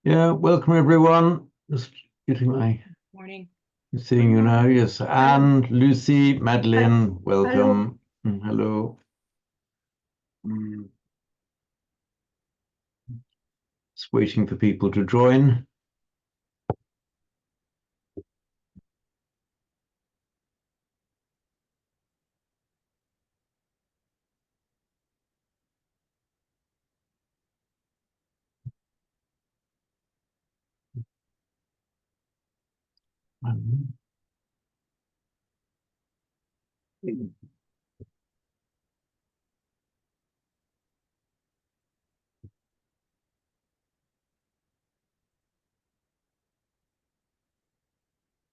Yeah, welcome everyone. Just getting my Morning. seeing you now. Yes, Anne, Lucy, Madeline, welcome. Hello. Just waiting for people to join.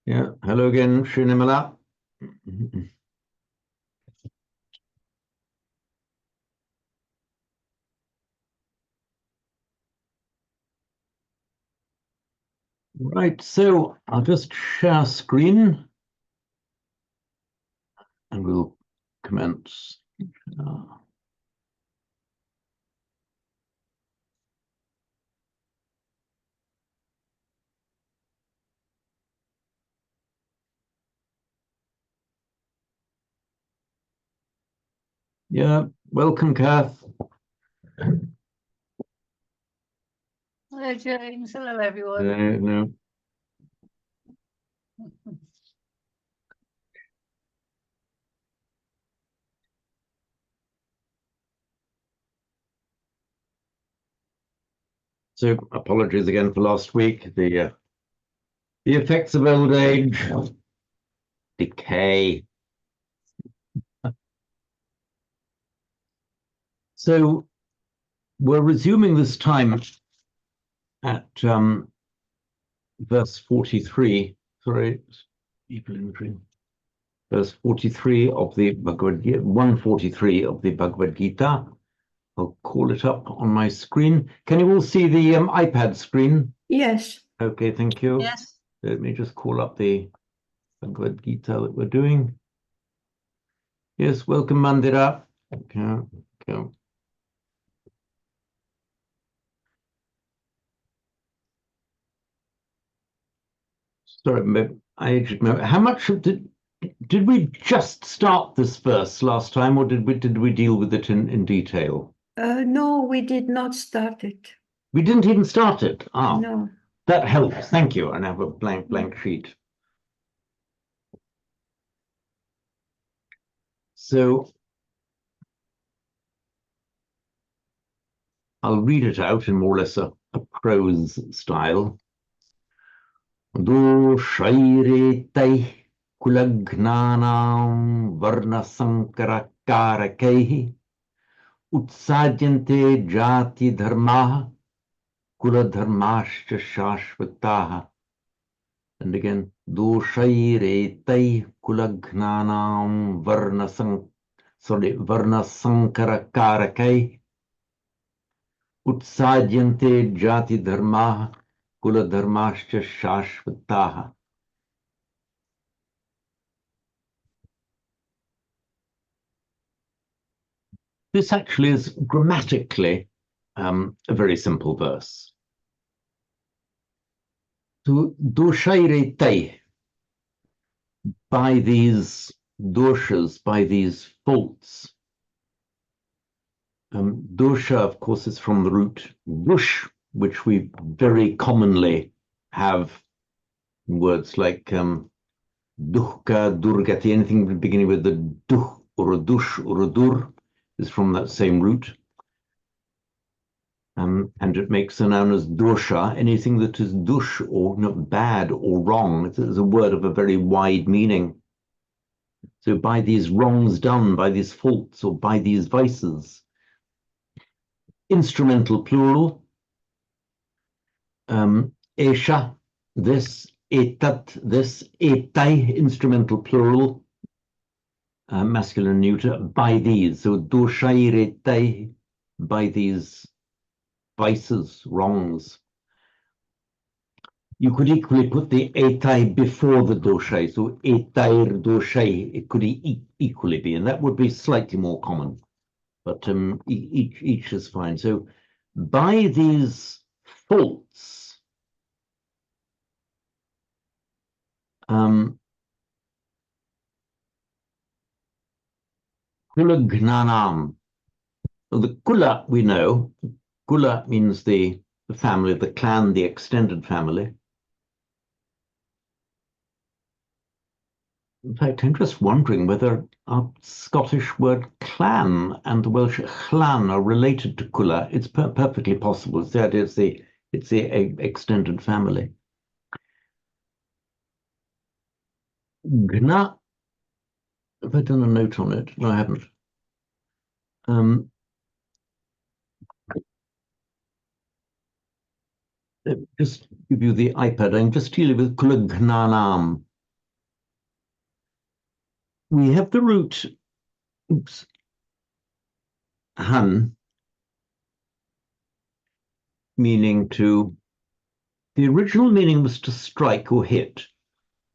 Yeah, hello again, Srinimala. Right, so I'll just share screen and we'll commence. Yeah, welcome, Kath. Hello, James. Hello, everyone. No. So apologies again for last week. The effects of old age, decay. So we're resuming this time at verse 43. Sorry, people entering. Verse 43 of the Bhagavad Gita, 143 of the Bhagavad Gita. I'll call it up on my screen. Can you all see the iPad screen? Yes. Okay, thank you. Yes. Let me just call up the Bhagavad Gita that we're doing. Yes, welcome, Mandira. Okay. Sorry, I should know. How much did we just start this verse last time, or did we deal with it in detail? No, we did not start it. We didn't even start it. No. That helps. Thank you. And I have a blank sheet. So I'll read it out in more or less a prose style. Doshairete kulagnanam varna sankarakarakaihi utsadyante jati dharmaha kula dharmascha shashvataha. And again, doshairete kulagnanam varna sankarakarakai utsadyante jati dharmaha kula dharmascha shashvataha. This actually is grammatically a very simple verse. To doshairete, by these doshas, by these faults. Dosha, of course, is from the root dush, which we very commonly have in words like duhka, durgati, anything beginning with the duh or a dush or a dur is from that same root. And it makes a noun as dosha, anything that is dush or not bad or wrong. It's a word of a very wide meaning. So by these wrongs done, by these faults, or by these vices. Instrumental plural. Esha, this, etat, this, etai, instrumental plural. Masculine neuter, by these. So doshairetai, by these vices, wrongs. You could equally put the etai before the doshai, so etair doshai, it could equally be, and that would be slightly more common, but each is fine. So by these faults, kula gnanam. So the kula we know, kula means the family, the clan, the extended family. In fact, I'm just wondering whether our Scottish word clan and the Welsh chlan are related to kula. It's perfectly possible. It's the extended family. Gna. Have I done a note on it? No, I haven't. Just give you the iPad. I'm just dealing with kula gnanam. We have the root, oops, han, meaning to, the original meaning was to strike or hit.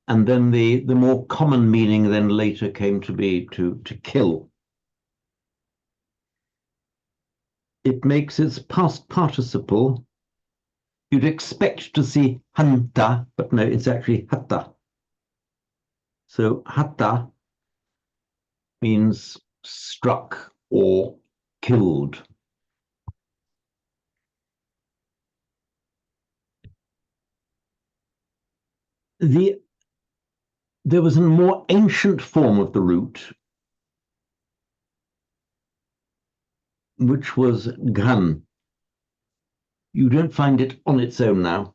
And then the more common meaning then later came to be to kill. It makes its past participle. You'd expect to see hanta, but no, it's actually hatta. So hatta means struck or killed. There was a more ancient form of the root, which was gan. You don't find it on its own now.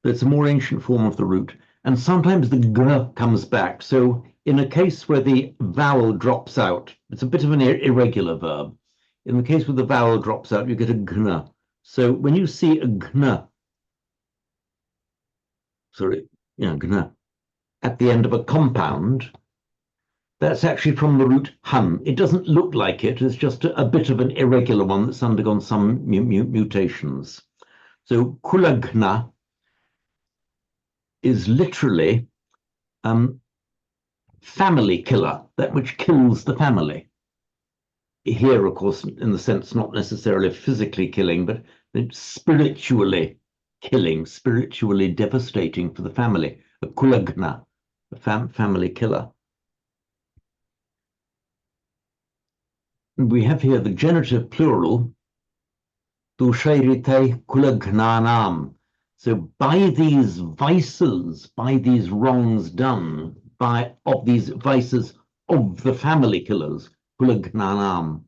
It's a more ancient form of the root. And sometimes the g comes back. So in a case where the vowel drops out, it's a bit of an irregular verb. In the case where the vowel drops out, you get a gna. So when you see a gna, gna, at the end of a compound, that's actually from the root hun. It doesn't look like it. It's just a bit of an irregular one that's undergone some mutations. So kulagna is literally family killer, that which kills the family. Here, of course, in the sense not necessarily physically killing, but spiritually killing, spiritually devastating for the family. A kulagna, a family killer. We have here the genitive plural, dushairite kulagnanam. So by these vices, by these wrongs done, of these vices of the family killers, kulagnanam.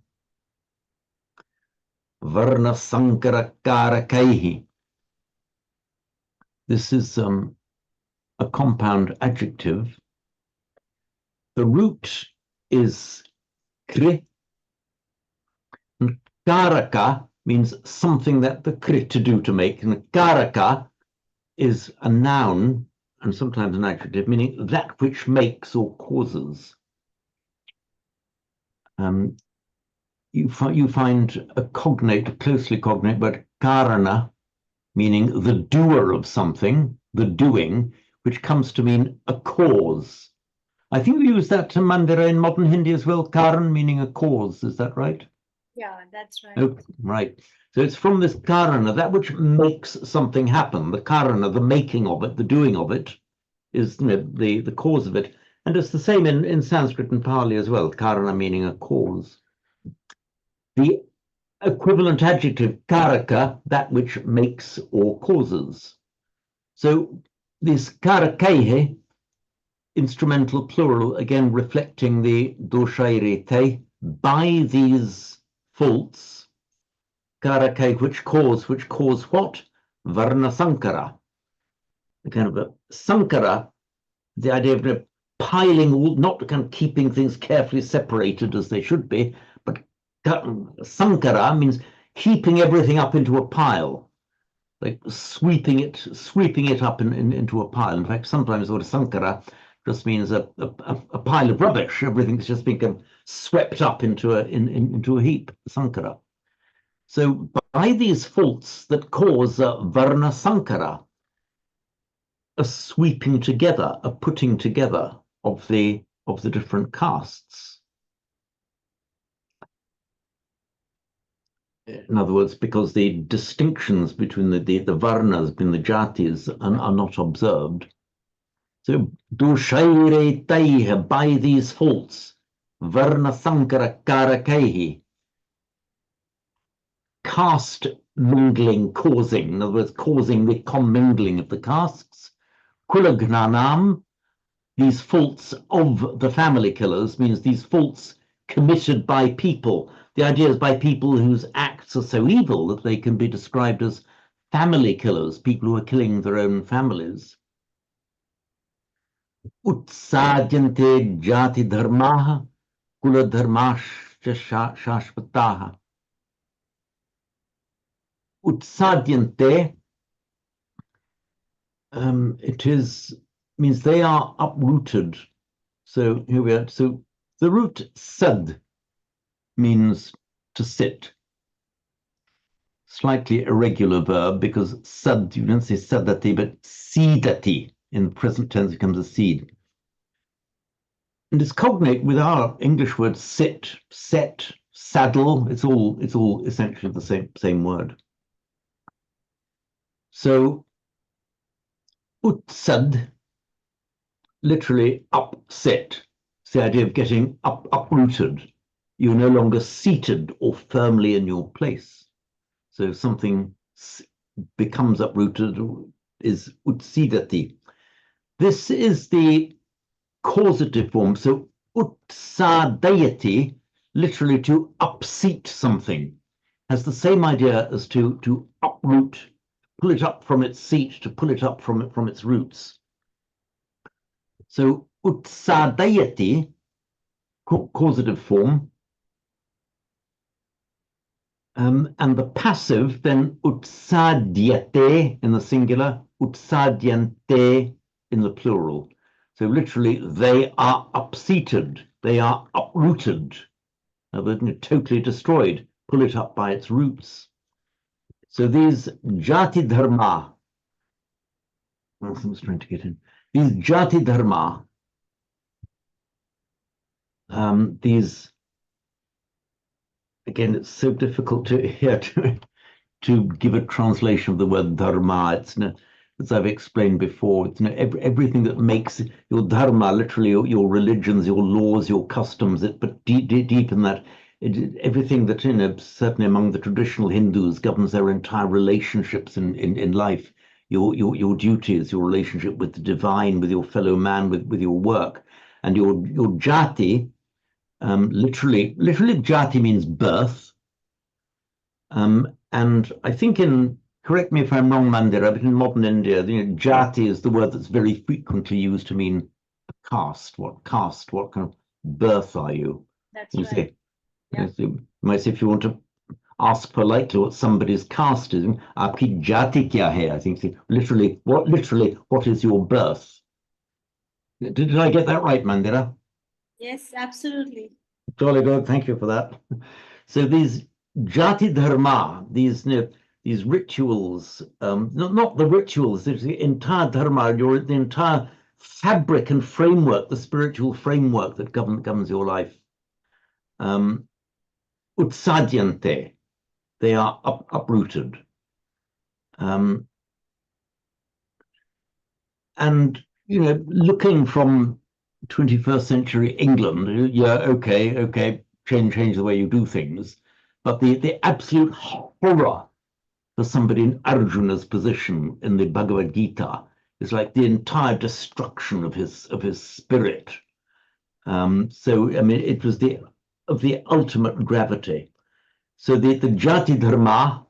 Varna sankara karakaihi. This is a compound adjective. The root is kri, and karaka means something that the kri to do, to make, and karaka is a noun and sometimes an adjective, meaning that which makes or causes. You find a cognate, closely cognate, but karana, meaning the doer of something, the doing, which comes to mean a cause. I think we use that to Mandira in modern Hindi as well, karan meaning a cause, is that right? Yeah, that's right. Oh, right. So it's from this karana, that which makes something happen. The karana, the making of it, the doing of it, is the cause of it. And it's the same in Sanskrit and Pali as well, karana meaning a cause. The equivalent adjective, karaka, that which makes or causes. So this karakehe, instrumental plural, again reflecting the doshairete, by these faults, karake, which cause what? Varna sankara. The kind of a sankara, the idea of piling, not kind of keeping things carefully separated as they should be, but sankara means heaping everything up into a pile, like sweeping it up into a pile. In fact, sometimes the word sankara just means a pile of rubbish. Everything's just been swept up into a heap, sankara. So by these faults that cause varna sankara, a sweeping together, a putting together of the different castes. In other words, because the distinctions between the varnas, between the jatis, are not observed. So, dushaire taiha, by these faults, varna sankara karakaihi, caste mingling causing, in other words, causing the commingling of the castes. Kulagnanam, these faults of the family killers, means these faults committed by people. The idea is by people whose acts are so evil that they can be described as family killers, people who are killing their own families. Utsadyante jati dharmaha kula dharmascha shashvataha. Utsadyante, means they are uprooted. So here we are. So the root sad means to sit. Slightly irregular verb because sad, you don't say sadati, but seedati in present tense becomes a seed. And it's cognate with our English word sit, set, saddle. It's all essentially the same word. So utsad, literally upset. It's the idea of getting uprooted. You're no longer seated or firmly in your place. So if something becomes uprooted, is utsidati. This is the causative form. So utsadayati, literally to upseat something, has the same idea as to uproot, pull it up from its seat, to pull it up from its roots. So utsadayati, causative form, and the passive then utsadyate in the singular, utsadyante in the plural. So literally, they are upseated, they are uprooted, they're totally destroyed, pull it up by its roots. So these jati dharma, I was trying to get in, these jati dharma, these, again, it's so difficult to give a translation of the word dharma. It's, as I've explained before, it's everything that makes your dharma, literally your religions, your laws, your customs. But deep in that, everything that certainly among the traditional Hindus governs their entire relationships in life. Your duties, your relationship with the divine, with your fellow man, with your work, and your jati. Literally jati means birth. And I think correct me if I'm wrong, Mandira, but in modern India, jati is the word that's very frequently used to mean a caste. What kind of birth are you? That's You right. say, Yeah. you might say if you want to ask politely what somebody's caste is, aapki jati kya hai? I think literally, what is your birth? Did I get that right, Mandira? Yes, absolutely. Jolly good, thank you for that. So these jati dharma, these rituals, not the rituals, it's the entire dharma, the entire fabric and framework, the spiritual framework that governs your life. Utsadyante, they are uprooted. And looking from 21st century England, yeah, okay, change the way you do things, but the absolute horror for somebody in Arjuna's position in the Bhagavad Gita is like the entire destruction of his spirit. So I mean, it was of the ultimate gravity. So the jati dharma,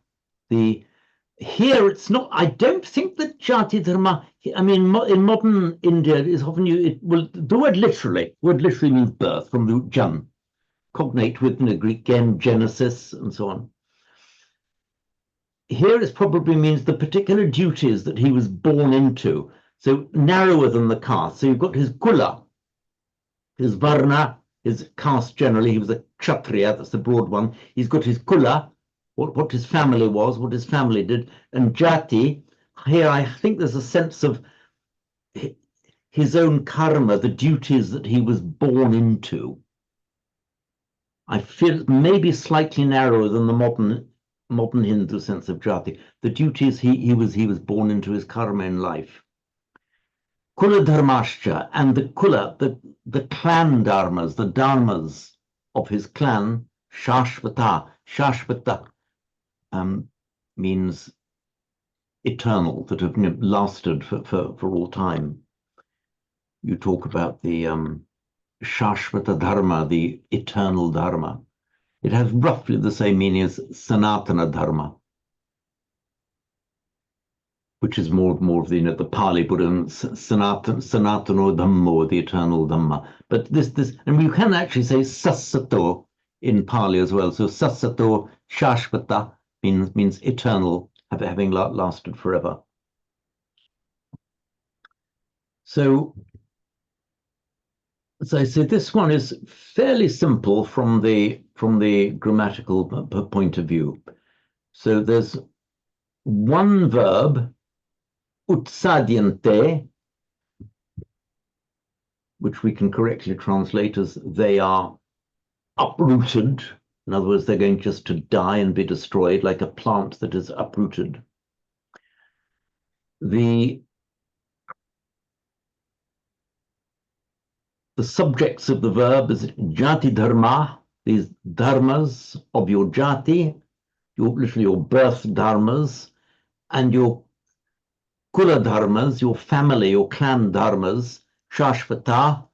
here it's not. I don't think that jati dharma. I mean, in modern India, it is often used. The word literally means birth from the root jan, cognate with Greek Genesis and so on. Here it probably means the particular duties that he was born into. So narrower than the caste. So you've got his kula, his varna, his caste generally. He was a kshatriya, that's the broad one. He's got his kula, what his family was, what his family did, and jati. Here I think there's a sense of his own karma, the duties that he was born into. I feel maybe slightly narrower than the modern Hindu sense of jati. The duties he was born into, his karma in life. Kula dharmascha, and the kula, the clan dharmas, the dharmas of his clan, shashvata. Shashvata means eternal, that have lasted for all time. You talk about the Shashvata Dharma, the eternal Dharma. It has roughly the same meaning as Sanatana Dharma, which is more of the, the Pali Buddhism, Sanatano Dhammo, the eternal Dhamma. But this, and you can actually say Sasato in Pali as well. So Sasato Shashvata means eternal, having lasted forever. So, as I say, this one is fairly simple from the grammatical point of view. So there's one verb, utsadyante, which we can correctly translate as they are uprooted. In other words, they're going just to die and be destroyed, like a plant that is uprooted. The subjects of the verb is jati dharma, these dharmas of your jati, literally your birth dharmas, and your kula dharmas, your family, your clan dharmas, shashvata.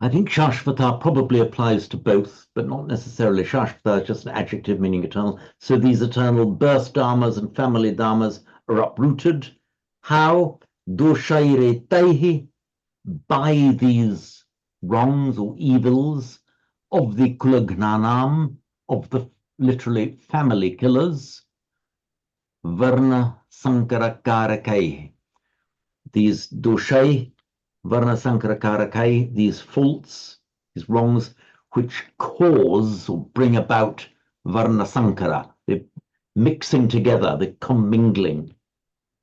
I think shashvata probably applies to both, but not necessarily. Shashvata is just an adjective meaning eternal. So these eternal birth dharmas and family dharmas are uprooted. How? Doshaire taihi, by these wrongs or evils of the kulagnanam, of the literally family killers, varna sankarakarai, these doshai, varna sankarakarai, these faults, these wrongs, which cause or bring about varna sankara, the mixing together, the commingling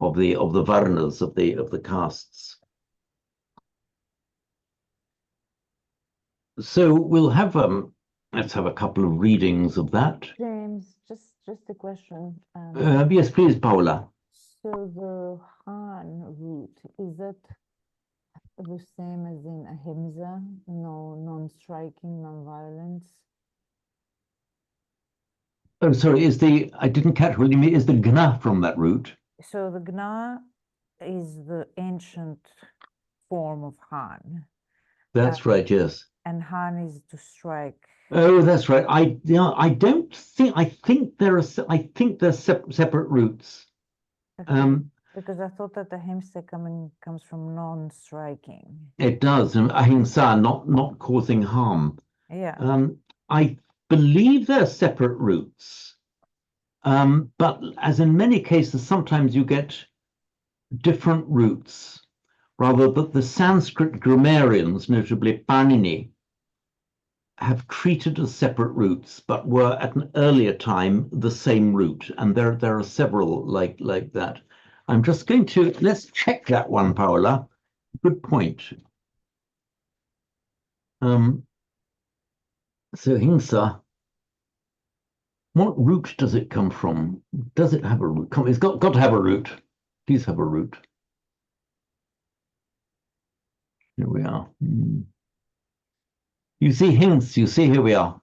of the varnas, of the castes. So we'll have let's have a couple of readings of that. James, just a question. Yes, please, Paula. So the Han root, is that the same as in ahimsa? No, non-striking, non-violence? Oh, sorry, I didn't catch what you mean. Is the gna from that root? So the gna is the ancient form of Han. That's right, yes. And Han is to strike. Oh, that's right. I think they're separate roots. Because I thought that ahimsa comes from non-striking. It does, and ahimsa, not causing harm. Yeah. I believe they're separate roots, but as in many cases, sometimes you get different roots. Rather, that the Sanskrit grammarians, notably Panini, have treated as separate roots, but were at an earlier time the same root, and there are several like that. I'm just going to let's check that one, Paola. Good point. So hingsa, what root does it come from? Does it have a root? It's got to have a root. Please have a root. Here we are. You see hints, you see, here we are.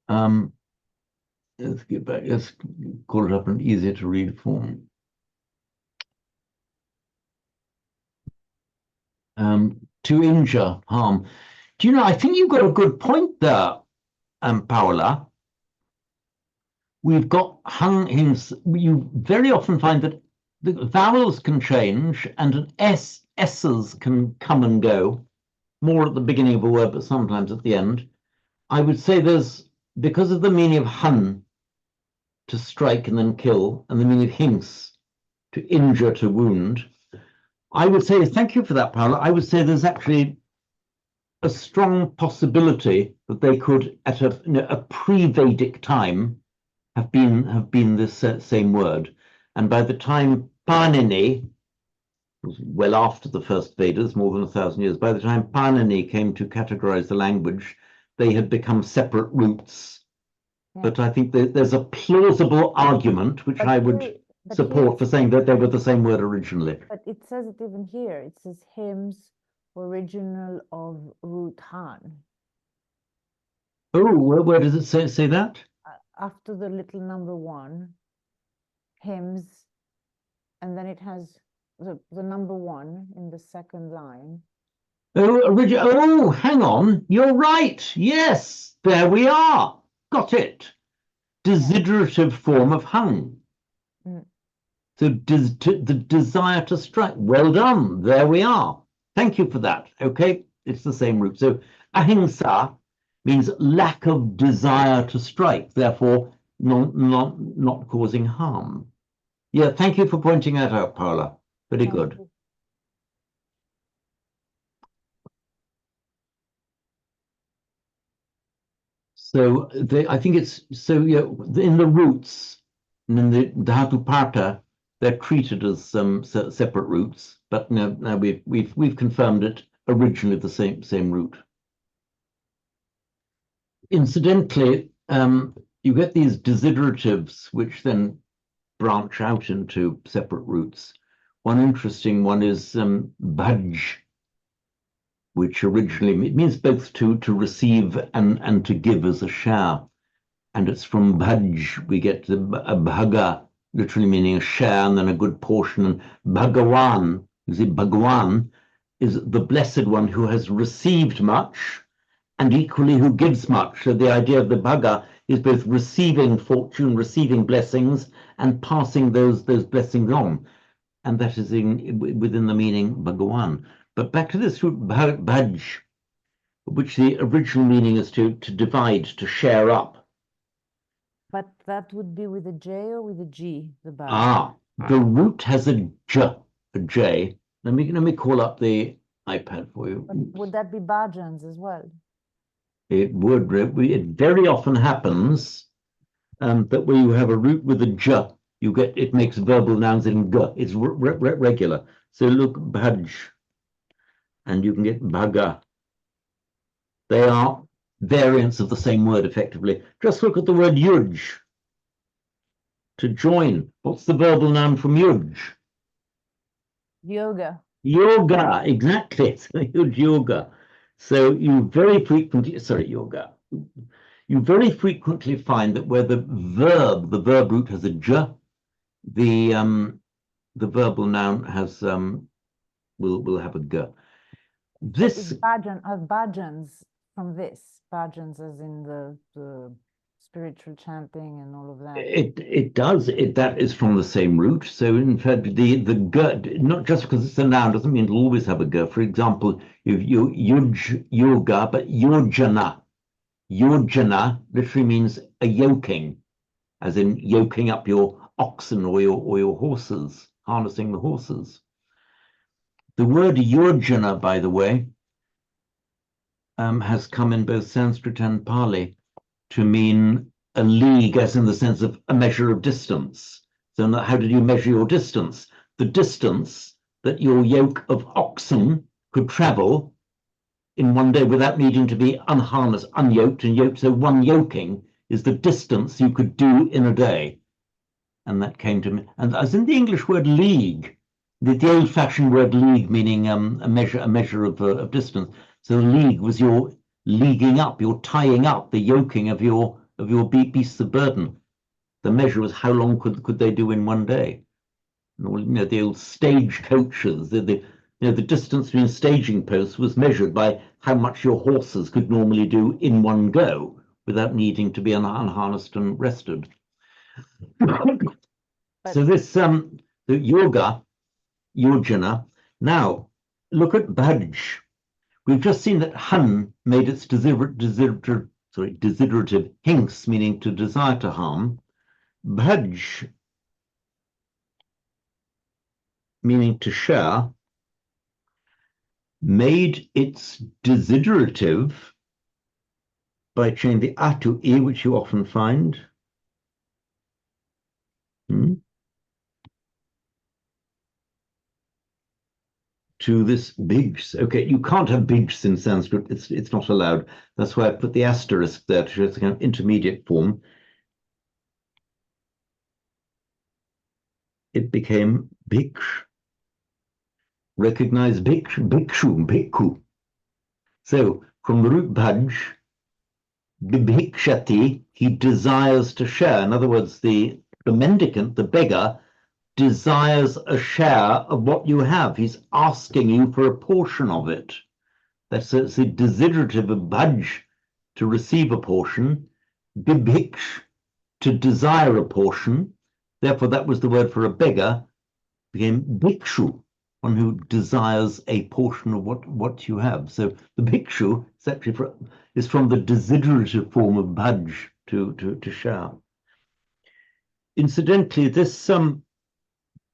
Let's get back, let's call it up in easier to read form. To injure, harm. Do you know, I think you've got a good point there, Paola. We've got hung hints. You very often find that the vowels can change and an S's can come and go, more at the beginning of a word, but sometimes at the end. I would say there's, because of the meaning of hun, to strike and then kill, and the meaning of hings, to injure, to wound, I would say, thank you for that, Paula. I would say there's actually a strong possibility that they could, at a pre-Vedic time, have been this same word. And by the time Panini was well after the first Vedas, more than 1,000 years. By the time Panini came to categorize the language, they had become separate roots. Yeah. But I think that there's a plausible argument, which But I would here- but support here for it saying that they says- were the same word originally. But it says it even here. It says hymns original of root Han. Oh, where does it say that? After the little number 1, hymns, and then it has the number 1 in the second line. Oh, hang on. You're right. Yes, there we are. Got it. Desiderative form of hung. Mm. So the desire to strike. Well done. There we are. Thank you for that. Okay, it's the same root. So ahimsa means lack of desire to strike, therefore not causing harm. Yeah, thank you for pointing that out, Paula. Very Thank good. you. So I think it's so, yeah, in the roots and in the Dhatuparta, they're treated as separate roots, but now we've confirmed it originally the same root. Incidentally, you get these desideratives which then branch out into separate roots. One interesting one is bhaj, which originally it means both to receive and to give as a share. And it's from bhaj we get the bhaga, literally meaning a share and then a good portion. And Bhagawan, you see, Bhagawan is the blessed one who has received much and equally who gives much. So the idea of the bhaga is both receiving fortune, receiving blessings, and passing those blessings on. And that is within the meaning Bhagawan. But back to this root bhaj, which the original meaning is to divide, to share up. But that would be with a J or with a G, the bhaj. Ah, the root has a J. Let me call up the iPad for you. But would that be bhajans as well? It would. It very often happens that where you have a root with a J, it makes verbal nouns in G. It's regular. So look, bhaj, and you can get bhaga. They are variants of the same word, effectively. Just look at the word yuj. To join. What's the verbal noun from yuj? Yoga. Yoga, exactly. So yuj, yoga. So you very frequently, yoga. You very frequently find that where the verb root has a j, the verbal noun has will have a g. This bhajans from this. Bhajans as in the spiritual chanting and all of that. it does. That is from the same root. So in fact, the g, not just because it's a noun doesn't mean it'll always have a g. For example, yuj, yoga, but yojana. Yojana literally means a yoking, as in yoking up your oxen or your horses, harnessing the horses. The word yojana, by the way, has come in both Sanskrit and Pali to mean a league, as in the sense of a measure of distance. So how did you measure your distance? The distance that your yoke of oxen could travel in one day without needing to be unharnessed, unyoked and yoked. So one yoking is the distance you could do in a day. And that came to me. And as in the English word league, the old-fashioned word league meaning a measure of distance. So league was your leaguing up, your tying up, the yoking of your beasts of burden. The measure was how long could they do in one day. And the old stage coaches, the distance between staging posts was measured by how much your horses could normally do in one go without needing to be unharnessed and rested. So this the yoga, yojana. Now look at bhaj. We've just seen that han made its desiderative hinks, meaning to desire to harm. Bhaj, meaning to share, made its desiderative by changing the a to e, which you often find. to this bigs. Okay, you can't have bigs in Sanskrit. It's not allowed. That's why I put the asterisk there to show it's a kind of intermediate form. It became bhiksh. Recognize bhikshu, bhikkhu. So from the root bhaj, bibhikshati, he desires to share. In other words, the mendicant, the beggar, desires a share of what you have. He's asking you for a portion of it. That's the desiderative of bhaj, to receive a portion, bibhiksh, to desire a portion. Therefore, that was the word for a beggar, became bhikshu, one who desires a portion of what you have. So the bhikshu is actually is from the desiderative form of bhaj, to share. Incidentally, this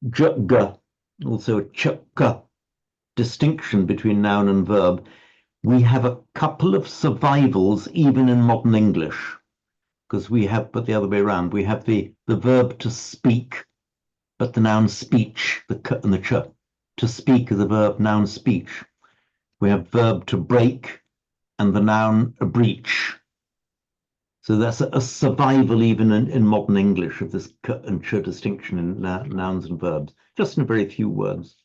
jga, also a chakka distinction between noun and verb, we have a couple of survivals even in modern English, because we have, but the other way around, we have the verb to speak, but the noun speech, the k and the ch. To speak is a verb, noun speech. We have verb to break and the noun a breach. So that's a survival even in modern English of this k and ch distinction in nouns and verbs, just in a very few words.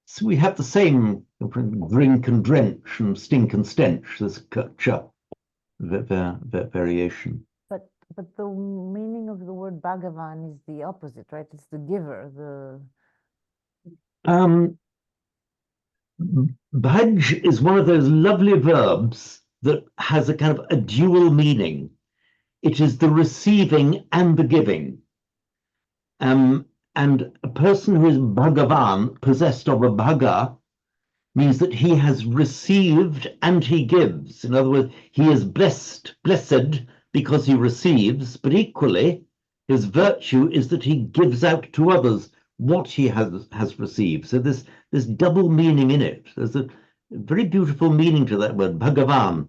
So we have the same drink and drench and stink and stench, this k, ch variation. But the meaning of the word Bhagavan is the opposite, right? It's the giver, Bhaj is one of those lovely verbs that has a kind of a dual meaning. It is the receiving and the giving. And a person who is Bhagavan, possessed of a bhaga, means that he has received and he gives. In other words, he is blessed because he receives, but equally his virtue is that he gives out to others what he has received. So this double meaning in it. There's a very beautiful meaning to that word, Bhagavan.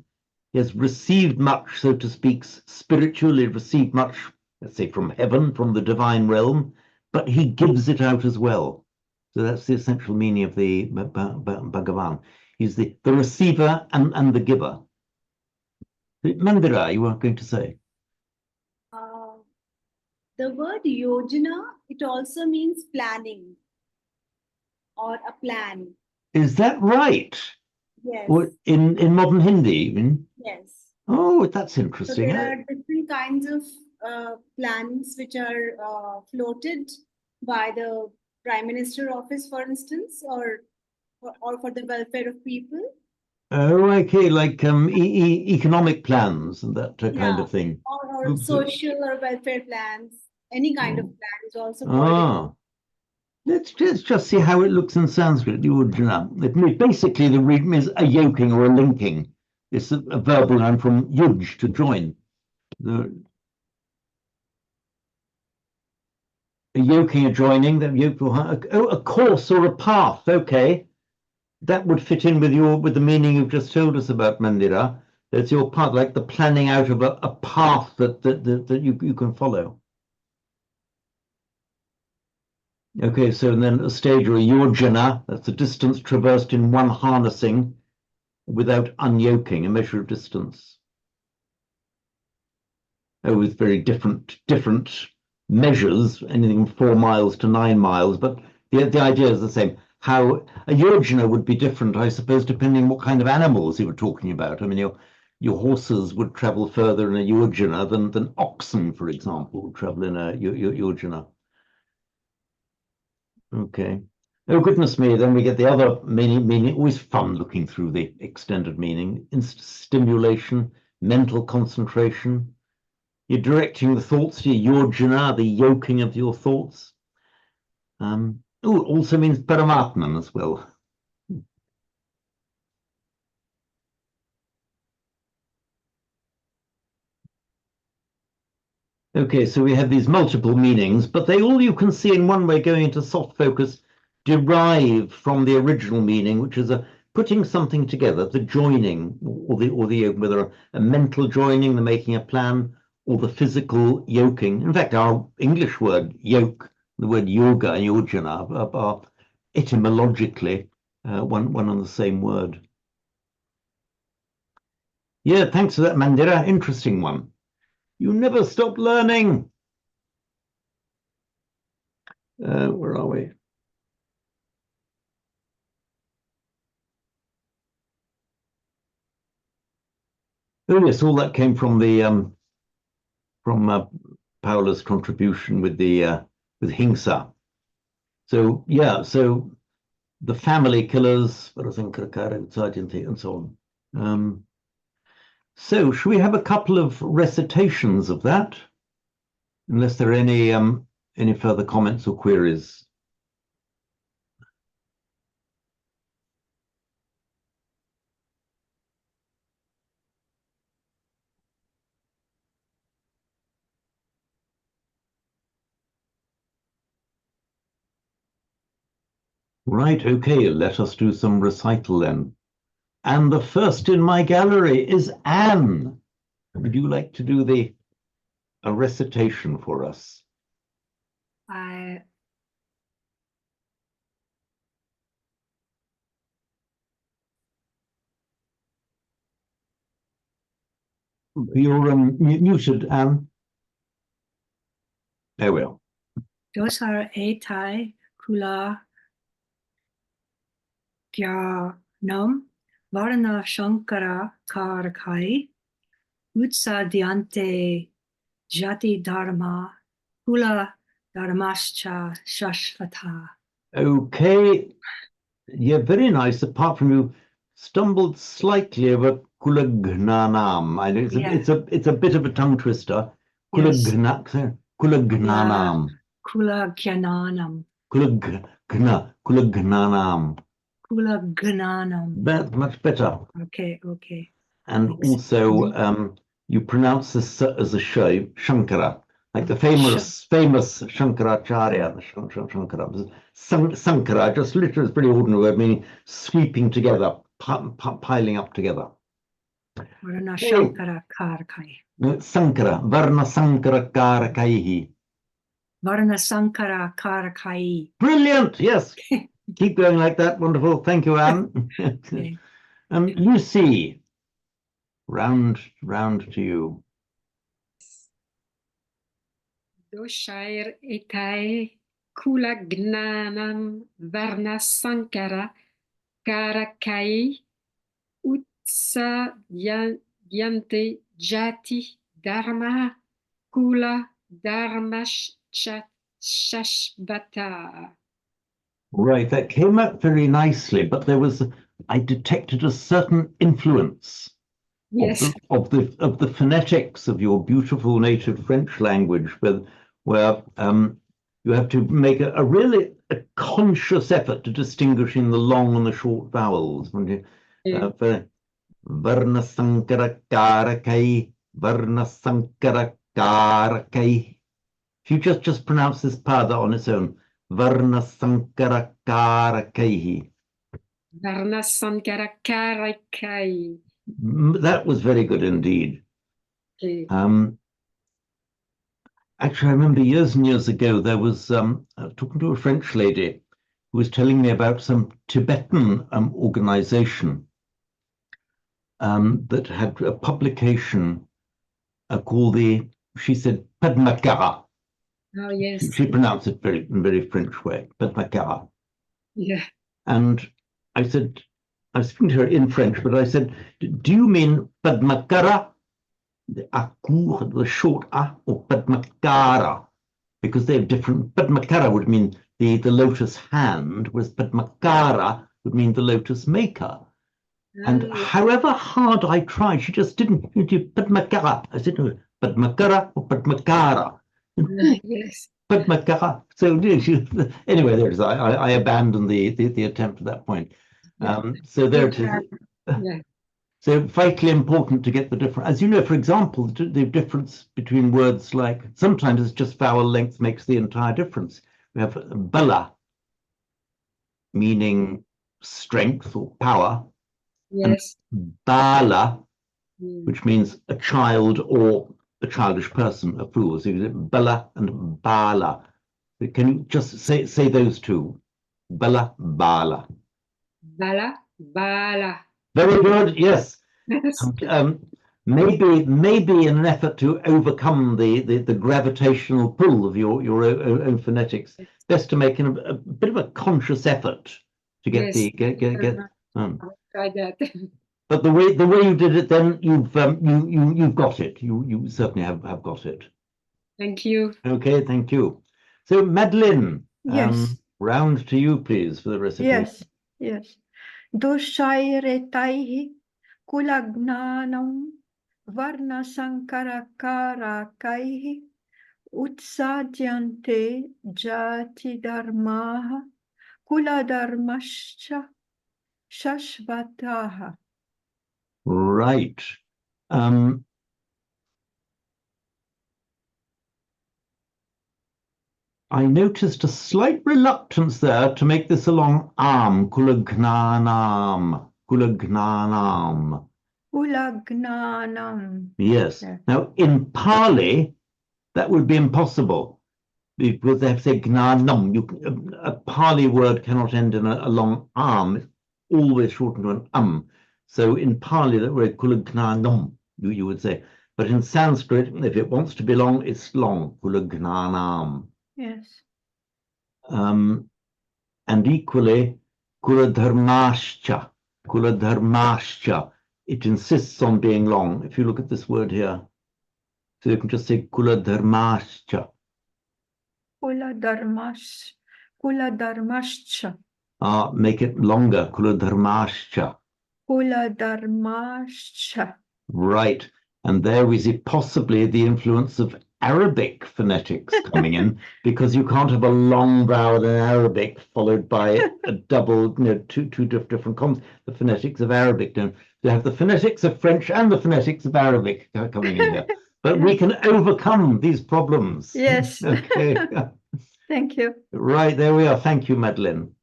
He has received much, so to speak, spiritually received much, let's say from heaven, from the divine realm, but he gives it out as well. So that's the essential meaning of the Bhagavan. He's the receiver and the giver. Mandira, you were going to say? The word yojana, it also means planning or a plan. Is that right? Yes. Or in modern Hindi even? Yes. Oh, that's So interesting. there are different kinds of plans which are floated by the Prime Minister office, for instance, or for the welfare of people. Oh, okay, like economic plans and that kind of thing. Or social or welfare plans. Any kind of plan is also called. Let's just see how it looks in Sanskrit. Basically, the read means a yoking or a linking. It's a verbal noun from yuj, to join. A yoking, a joining. A course or a path. Okay, that would fit in with the meaning you've just told us about, Mandira. It's your path, like the planning out of a path that you can follow. Okay, so then a stage or a yojana, that's the distance traversed in one harnessing without unyoking, a measure of distance. With very different measures, anything from 4 miles to 9 miles, but the idea is the same. How a yojana would be different, I suppose, depending what kind of animals you were talking about. I mean, your horses would travel further in a yojana than oxen, for example, would travel in a yojana. Okay. Oh, goodness me, then we get the other meaning. Always fun looking through the extended meaning. Stimulation, mental concentration. You're directing the thoughts to your yojana, the yoking of your thoughts. It also means Paramatman as well. Okay, so we have these multiple meanings, but they all, you can see in one way, going into soft focus, derive from the original meaning, which is putting something together, the joining, or whether a mental joining, the making a plan, or the physical yoking. In fact, our English word yoke, the word yoga and yojana are etymologically one on the same word. Yeah, thanks for that, Mandira. Interesting one. You never stop learning. Where are we? Oh yes, all that came from the Paula's contribution with the with Hingsa. So yeah, so the family killers, and so on. So should we have a couple of recitations of that? Unless there are any further comments or queries. Right, okay, let us do some recital then. And the first in my gallery is Anne. Would you like to do a recitation for us? You're muted, Anne. There we are. Dosar etai kula gyanam varna shankara karakai utsadhyante jati dharma kula dharmascha shashvata. Okay, yeah, very nice. Apart from you stumbled slightly over kulagnanam. I know it's a bit of a tongue twister. Kulagnanam. Kulagnanam. Kulagnanam. Kulagnanam. That's much better. Okay. And Thanks. also, you pronounce this as a Shankara, like the famous Shankaracharya, the Shankara. Sankara, just literally, it's a pretty ordinary word, meaning sweeping together, piling up together. Varna shankara karakai. Sankara, Varna Sankara Karakaihi. Varna sankara karakai. Brilliant, yes. Keep going like that, wonderful. Thank you, Anne. Okay. Lucy, round to you. Doshair etai kula gnanam varna sankara karakai utsa yante jati dharma kula dharmash shashvata. Right, that came out very nicely, but I detected a certain influence yes. of the phonetics of your beautiful native French language, where you have to make a really conscious effort to distinguishing the long and the short vowels. Varna sankara karakai, varna sankara karakai. If you just pronounce this pada on its own, varna sankara karakaihi. Varna sankara karakai. That was very good indeed. Okay. Actually, I remember years and years ago, there was talking to a French lady who was telling me about some Tibetan organization that had a publication called she said, Padmakara. Oh, yes. She pronounced it in very French way, Padmakara. Yeah. And I said, I was speaking to her in French, but I said, do you mean Padmakara, the akur, the short a, or Padmakara? Because they're different. Padmakara would mean the lotus hand, whereas Padmakara would mean the lotus maker. And however hard I tried, she just didn't do Padmakara. I said, no, Padmakara or Padmakara. Yes. Padmakara. So anyway, there it is. I abandoned the attempt at that point. So there it is. Yeah. So vitally important to get the difference. As you know, for example, the difference between words like, sometimes it's just vowel length makes the entire difference. We have bala, meaning strength or power. Yes. And bala, which means a child or a childish person, a fool. So you say bala and bala. Can you just say those two? Bala, bala. Bala, Bala. Very good. Yes. Yes. Maybe in an effort to overcome the gravitational pull of your own phonetics, best to make a bit of a conscious effort to get Yes. get. Try that. But the way you did it, then you've got it. You certainly have got it. Thank you. Okay, thank you. So Madeline, Yes. round to you, please, for the recitation. Yes. Doshairetaih kulagnanam varna sankarakarakaihi utsadyante jati dharmaha kula dharmascha shashvataha. Right. I noticed a slight reluctance there to make this a long arm, kulagnanam, kulagnanam. Kulagnanam. Yes. Yeah. Now, in Pali, that would be impossible because they have to say gnanam. A Pali word cannot end in a long arm. It's always shortened to an. So in Pali, that word kulagnanam, you would say. But in Sanskrit, if it wants to be long, it's long, kulagnanam. Yes. And equally, kuladharmascha, kuladharmascha. It insists on being long. If you look at this word here, so you can just say kuladharmascha. Kuladharmascha. Make it longer, kuladharmascha. Kuladharmascha. Right. And there we see possibly the influence of Arabic phonetics coming in, because you can't have a long vowel in Arabic followed by a double, two different commas. The phonetics of Arabic don't. You have the phonetics of French and the phonetics of Arabic coming in here. But we can overcome these problems. Yes. Okay. Thank you. Right, there we are. Thank you, Madeline.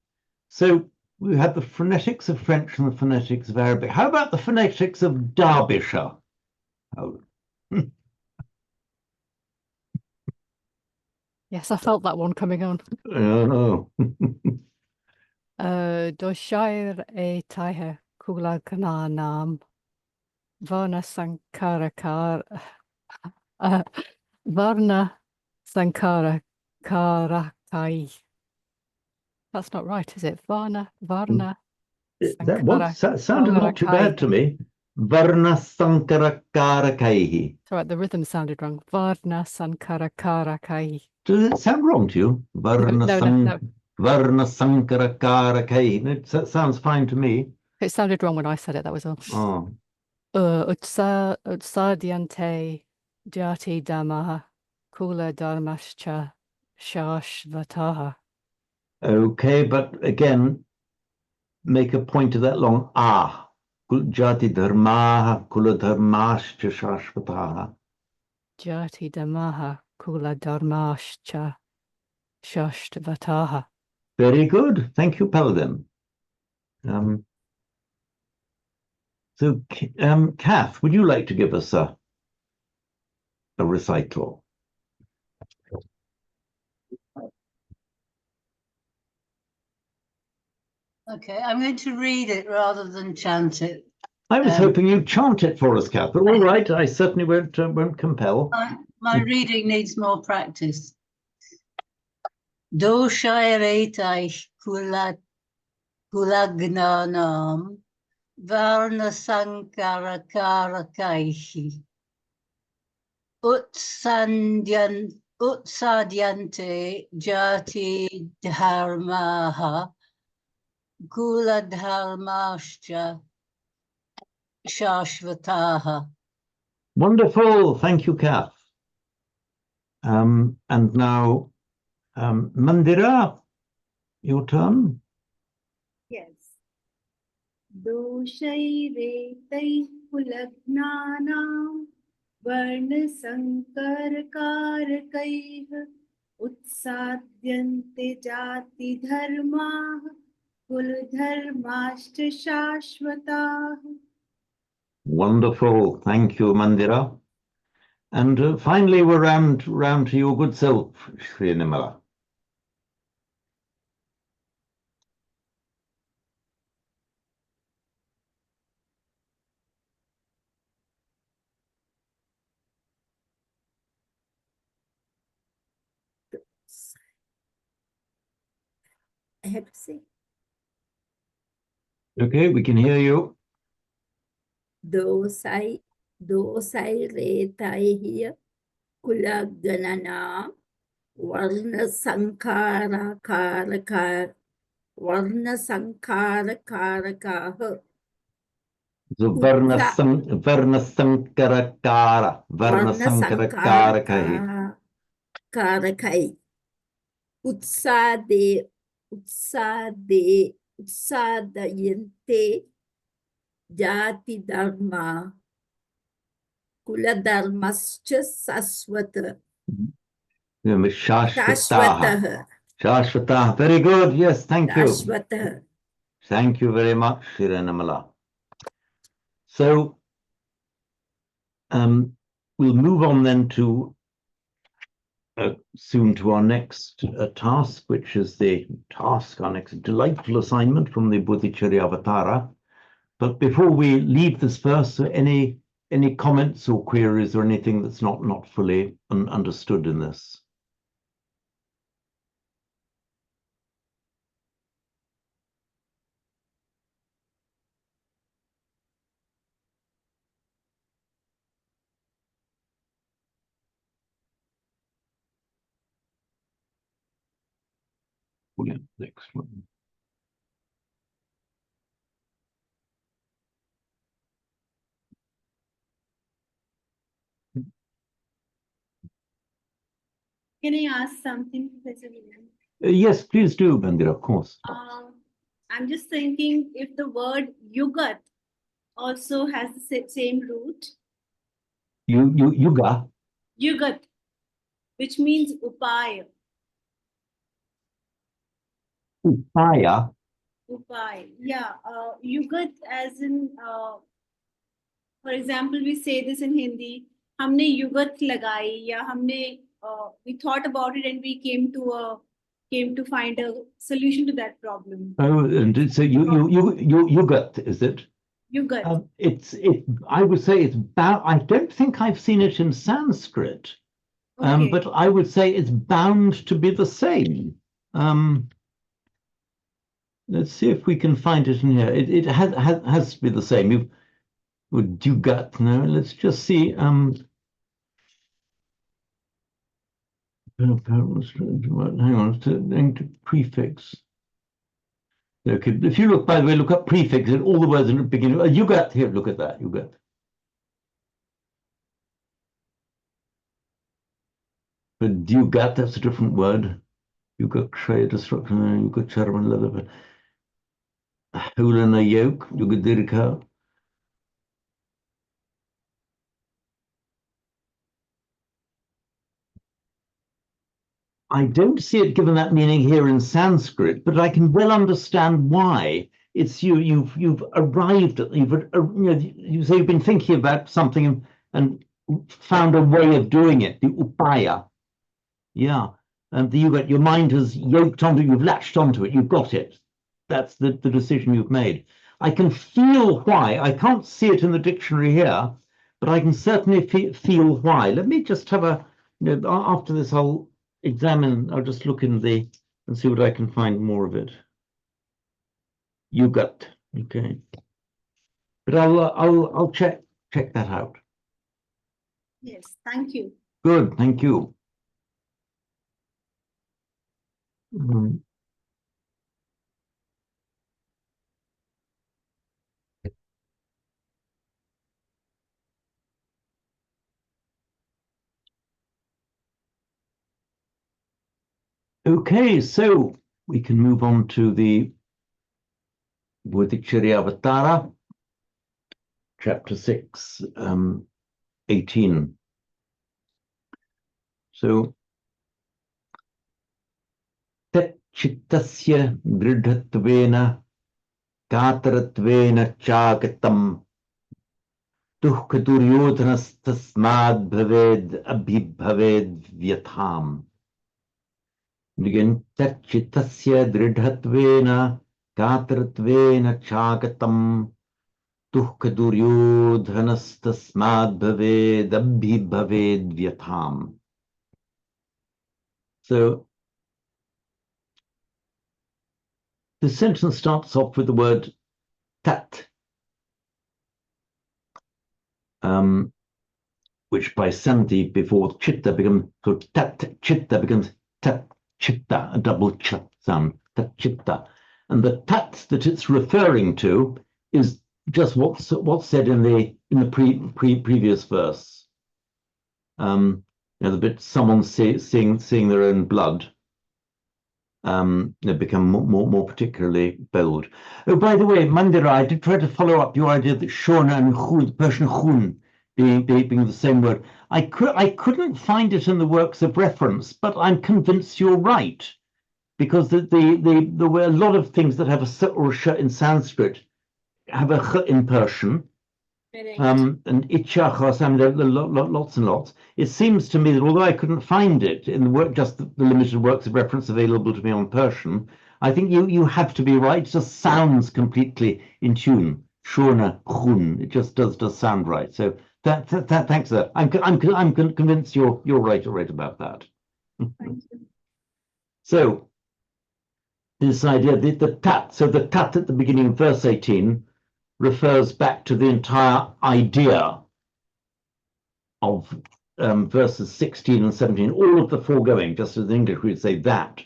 So we had the phonetics of French and the phonetics of Arabic. How about the phonetics of Derbyshire? Oh. Yes, I felt that one coming on. Oh. Doshair e taihe kula kana nam varna sankarakar varna sankara karakai. That's not right, is it? Varna That sankara sounded not too bad to me. Varna sankara karakaihi. Sorry, the rhythm sounded wrong. Varna sankara karakai. Does it sound wrong to you? Varna No. Varna sankara karakaihi. It sounds fine to me. It sounded wrong when I said it, that was all. Oh. Utsadhyante jati dhamma kula dharmascha shashvataha. Okay, but again, make a point of that long jati dharmaha kula dharmascha shashvataha. Jati dhammaha kula dharmascha shashvataha. Very good. Thank you, Paladin. So, Kath, would you like to give us a recital? Okay, I'm going to read it rather than chant it. I was hoping you'd chant it for us, Kath, but all right, I certainly won't compel. My reading needs more practice. Doshairetai kulagnanam varna sankarakarakaihi utsadyante jati dharmaha kuladharmascha shashvataha. Wonderful. Thank you, Kath. And now, Mandira, your turn. Yes. Doshairetai kulagnanam varna sankarakarakaiः utsadyante jati dharmah kuladharmashcha shashvatah. Wonderful. Thank you, Mandira. And finally, we're round to your good self, Sri Nimala. I have to say. Okay, we can hear you. Dosai retai here. Kulaganana. Varna Sankara Karaka. Varna Sankara Karaka. So Utsa Varna Sankarakara. Varna Varna Sankara Sankarakara. Karakai. Utsade Utsadayante Jati Dharma Kula Dharmascha Saswata Shashvataha. Shashwataha Shashvataha. Very good. Yes, thank you. Shashwataha. Thank you very much, Shiranamala. So we'll move on then to soon to our next task, which is our next delightful assignment from the Bodhicharya Avatara. But before we leave this verse, any comments or queries or anything that's not fully understood in this? Brilliant. Next one. Can I ask something, Professor William? Yes, please do, Bandira, of course. I'm just thinking if the word yugat also has the same root. Yuga. Yugat, which means upaya. Upaya. Upaya. Yeah. Yugat as in, for example, we say this in Hindi. हमने युगत लगाई या हमने we thought about it and we came to find a solution to that problem. Oh, and so yugat, is it? Yugat. I would say it's bound. I don't think I've seen it in Sanskrit, Okay. but I would say it's bound to be the same. Let's see if we can find it in here. It has to be the same. Would yugat? No, let's just see. Hang on, to prefix. Okay, if you look, by the way, look up prefix and all the words in the beginning. Yugat, here, look at that, yugat. But yugat, that's a different word. Yugat, kshay, destruction, yugat, charman, leather. Hulana yoke, yugat, dirka. I don't see it given that meaning here in Sanskrit, but I can well understand why. It's you've arrived at you say you've been thinking about something and found a way of doing it, the upaya. Yeah, and your mind has yoked onto, you've latched onto it, you've got it. That's the decision you've made. I can feel why. I can't see it in the dictionary here, but I can certainly feel why. Let me just have after this I'll just look in and see what I can find more of it. Yugat, okay. But I'll check that out. Yes, thank you. Good, thank you. Okay, so we can move on to the Bodhicharya Avatara, chapter 6, 18. So, Chittasya dridhatvena kataratvena chagatam dukkha duryodhanastasmad bhaved abhibhaved vyatham. Again, Chittasya dridhatvena kataratvena chagatam dukkha duryodhanastasmad bhaved abhibhaved vyatham. So, the sentence starts off with the word tat, which by sandhi before chitta becomes, so tat chitta becomes tat chitta, a double ch sound, tat chitta. And the tat that it's referring to is just what's said in the previous verse. The bit someone seeing their own blood. They become more particularly bold. Oh, by the way, Mandira, I did try to follow up your idea that Shona and Khun, Persian Khun, being the same word. I couldn't find it in the works of reference, but I'm convinced you're right, because there were a lot of things that have a s or a sh in Sanskrit have a ch in Persian. Correct. And itchachas, I mean, lots and lots. It seems to me that although I couldn't find it in the work, just the limited works of reference available to me on Persian, I think you have to be right. It just sounds completely in tune. Shona Khun. It just does sound right. So thanks for that. I'm convinced you're right about that. Thank you. So this idea, the tat. So the tat at the beginning of verse 18 refers back to the entire idea of verses 16 and 17, all of the foregoing, just as in English we would say that.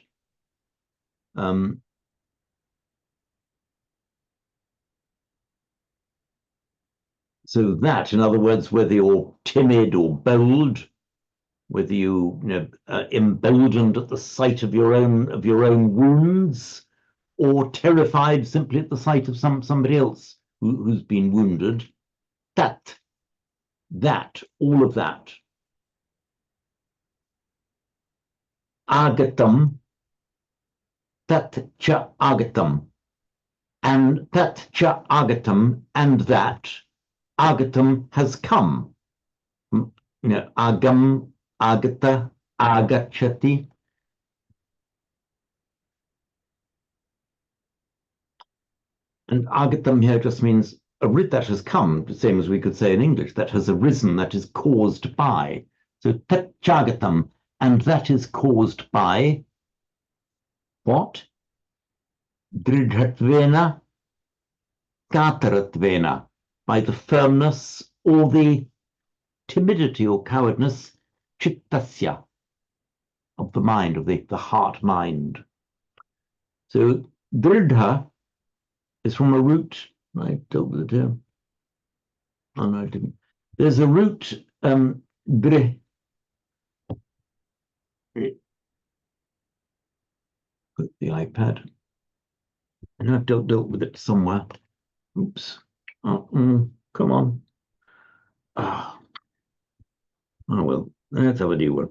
So that, in other words, whether you're timid or bold, whether you emboldened at the sight of your own wounds, or terrified simply at the sight of somebody else who's been wounded, that, all of that. Agatam, tat cha agatam, and tat cha agatam, and that agatam has come. Agam, agata, agachati. And agatam here just means that has come, the same as we could say in English, that has arisen, that is caused by. So tat chagatam, and that is caused by what? Dridhatvena, kataratvena, by the firmness or the timidity or cowardness, chittasya, of the mind, of the heart mind. So dridha is from a root, I dealt with it here. Oh no, I didn't. There's a root, dre. Put the iPad. I know I've dealt with it somewhere. Oops. Come on. Oh well, let's have a new one.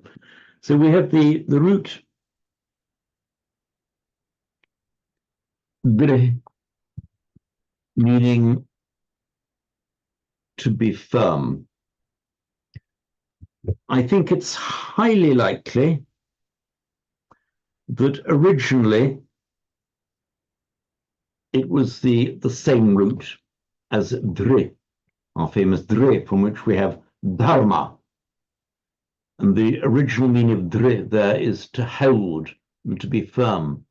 So we have the root dre, meaning to be firm. I think it's highly likely that originally it was the same root as dre, our famous dre, from which we have dharma. And the original meaning of dre there is to hold and to be firm.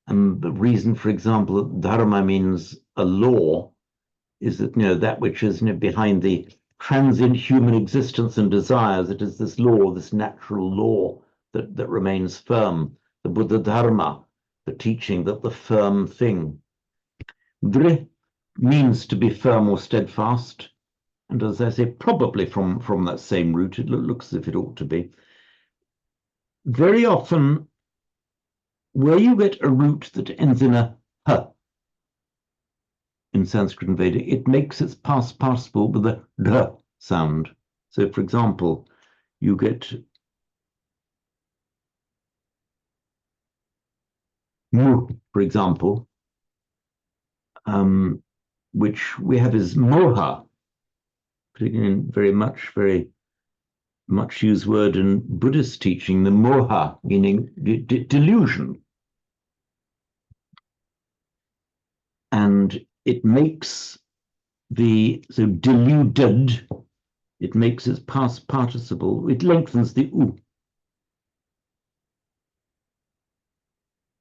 And the reason, for example, that dharma means a law is that, that which is behind the transient human existence and desires, it is this law, this natural law that remains firm. The Buddha Dharma, the teaching that the firm thing. Dre means to be firm or steadfast. And as I say, probably from that same root, it looks as if it ought to be. Very often, where you get a root that ends in a h in Sanskrit and Vedic, it makes its past participle with a d sound. So, for example, you get mu, for example, which we have as moha, particularly very much used word in Buddhist teaching, the moha, meaning delusion. And it makes so deluded, it makes its past participle, it lengthens the u.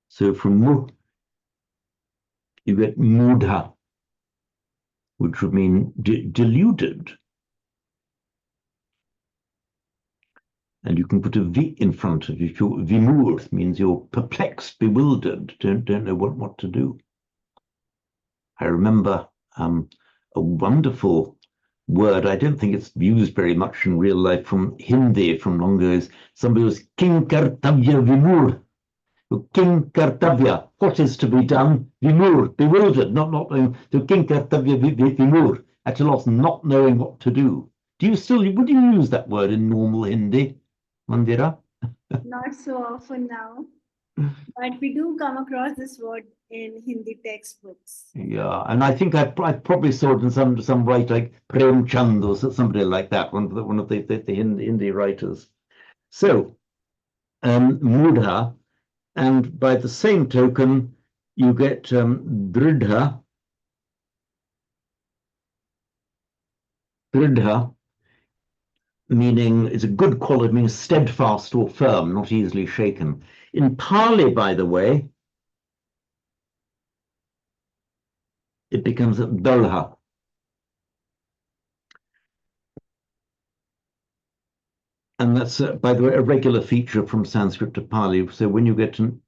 So from mu, you get mudha, which would mean deluded. And you can put a V in front of it. Vimur means you're perplexed, bewildered, don't know what to do. I remember a wonderful word, I don't think it's used very much in real life, from Hindi from long ago. Somebody was King Kartavya Vimur. King Kartavya, what is to be done? Vimur, bewildered, not knowing. So King Kartavya Vimur, at a loss, not knowing what to do. Would you use that word in normal Hindi, Mandira? Not so often now, but we do come across this word in Hindi textbooks. Yeah, and I think I probably saw it in some writer like Prem Chand or somebody like that, one of the Hindi writers. So, mudha, and by the same token, you get dridha. Dridha, meaning it's a good quality, means steadfast or firm, not easily shaken. In Pali, by the way, it becomes dalha. And that's, by the way, a regular feature from Sanskrit to Pali. So when you get an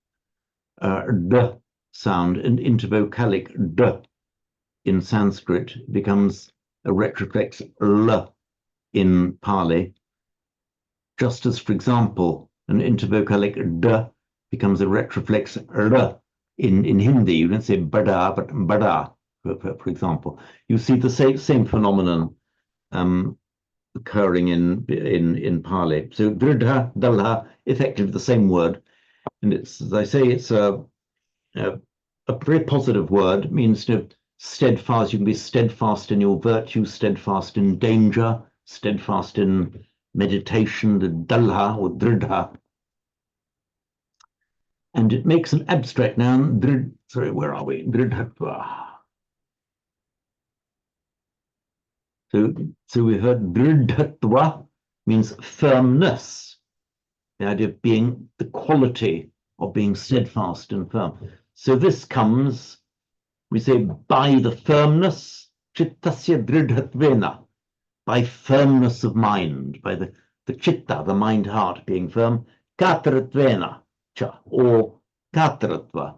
d sound, an intervocalic d in Sanskrit, it becomes a retroflex l in Pali. Just as, for example, an intervocalic d becomes a retroflex r in Hindi. You don't say bada, but bada, for example. You see the same phenomenon occurring in Pali. So dridha, dalha, effectively the same word. And it's, as I say, it's a very positive word. It means steadfast. You can be steadfast in your virtue, steadfast in danger, steadfast in meditation, the dalha or dridha. And it makes an abstract noun. Sorry, where are we? Dridhatva. So we heard dridhatva means firmness, the idea of being, the quality of being steadfast and firm. So this comes, we say, by the firmness, chittasya dridhatvena, by firmness of mind, by the chitta, the mind heart being firm, kataratvena cha, or kataratva.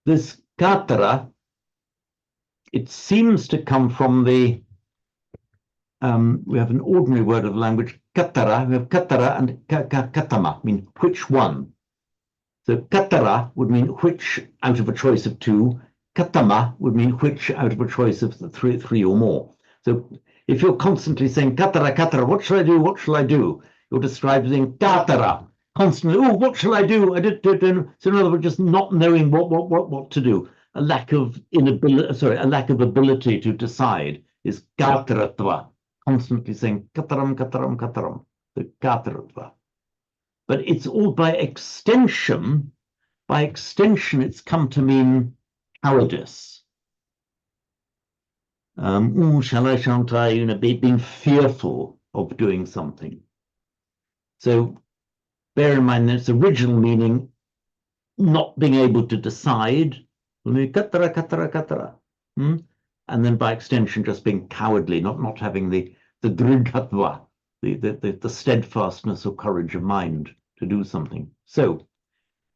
This katara, it seems to come from the, we have an ordinary word of language, katara. We have katara and katama, mean which one. So katara would mean which out of a choice of two. Katama would mean which out of a choice of the three or more. So if you're constantly saying katara, katara, what shall I do? What shall I do? You're described as saying katara, constantly. Oh, what shall I do? I don't. So in other words, just not knowing what to do. A lack of ability to decide is kataratva. Constantly saying kataram, kataram, kataram, the kataratva. But it's all by extension. By extension, it's come to mean cowardice. Shan't I, being fearful of doing something. So bear in mind its original meaning, not being able to decide, katara, katara, katara. And then by extension, just being cowardly, not having the dridhatva, the steadfastness or courage of mind to do something. So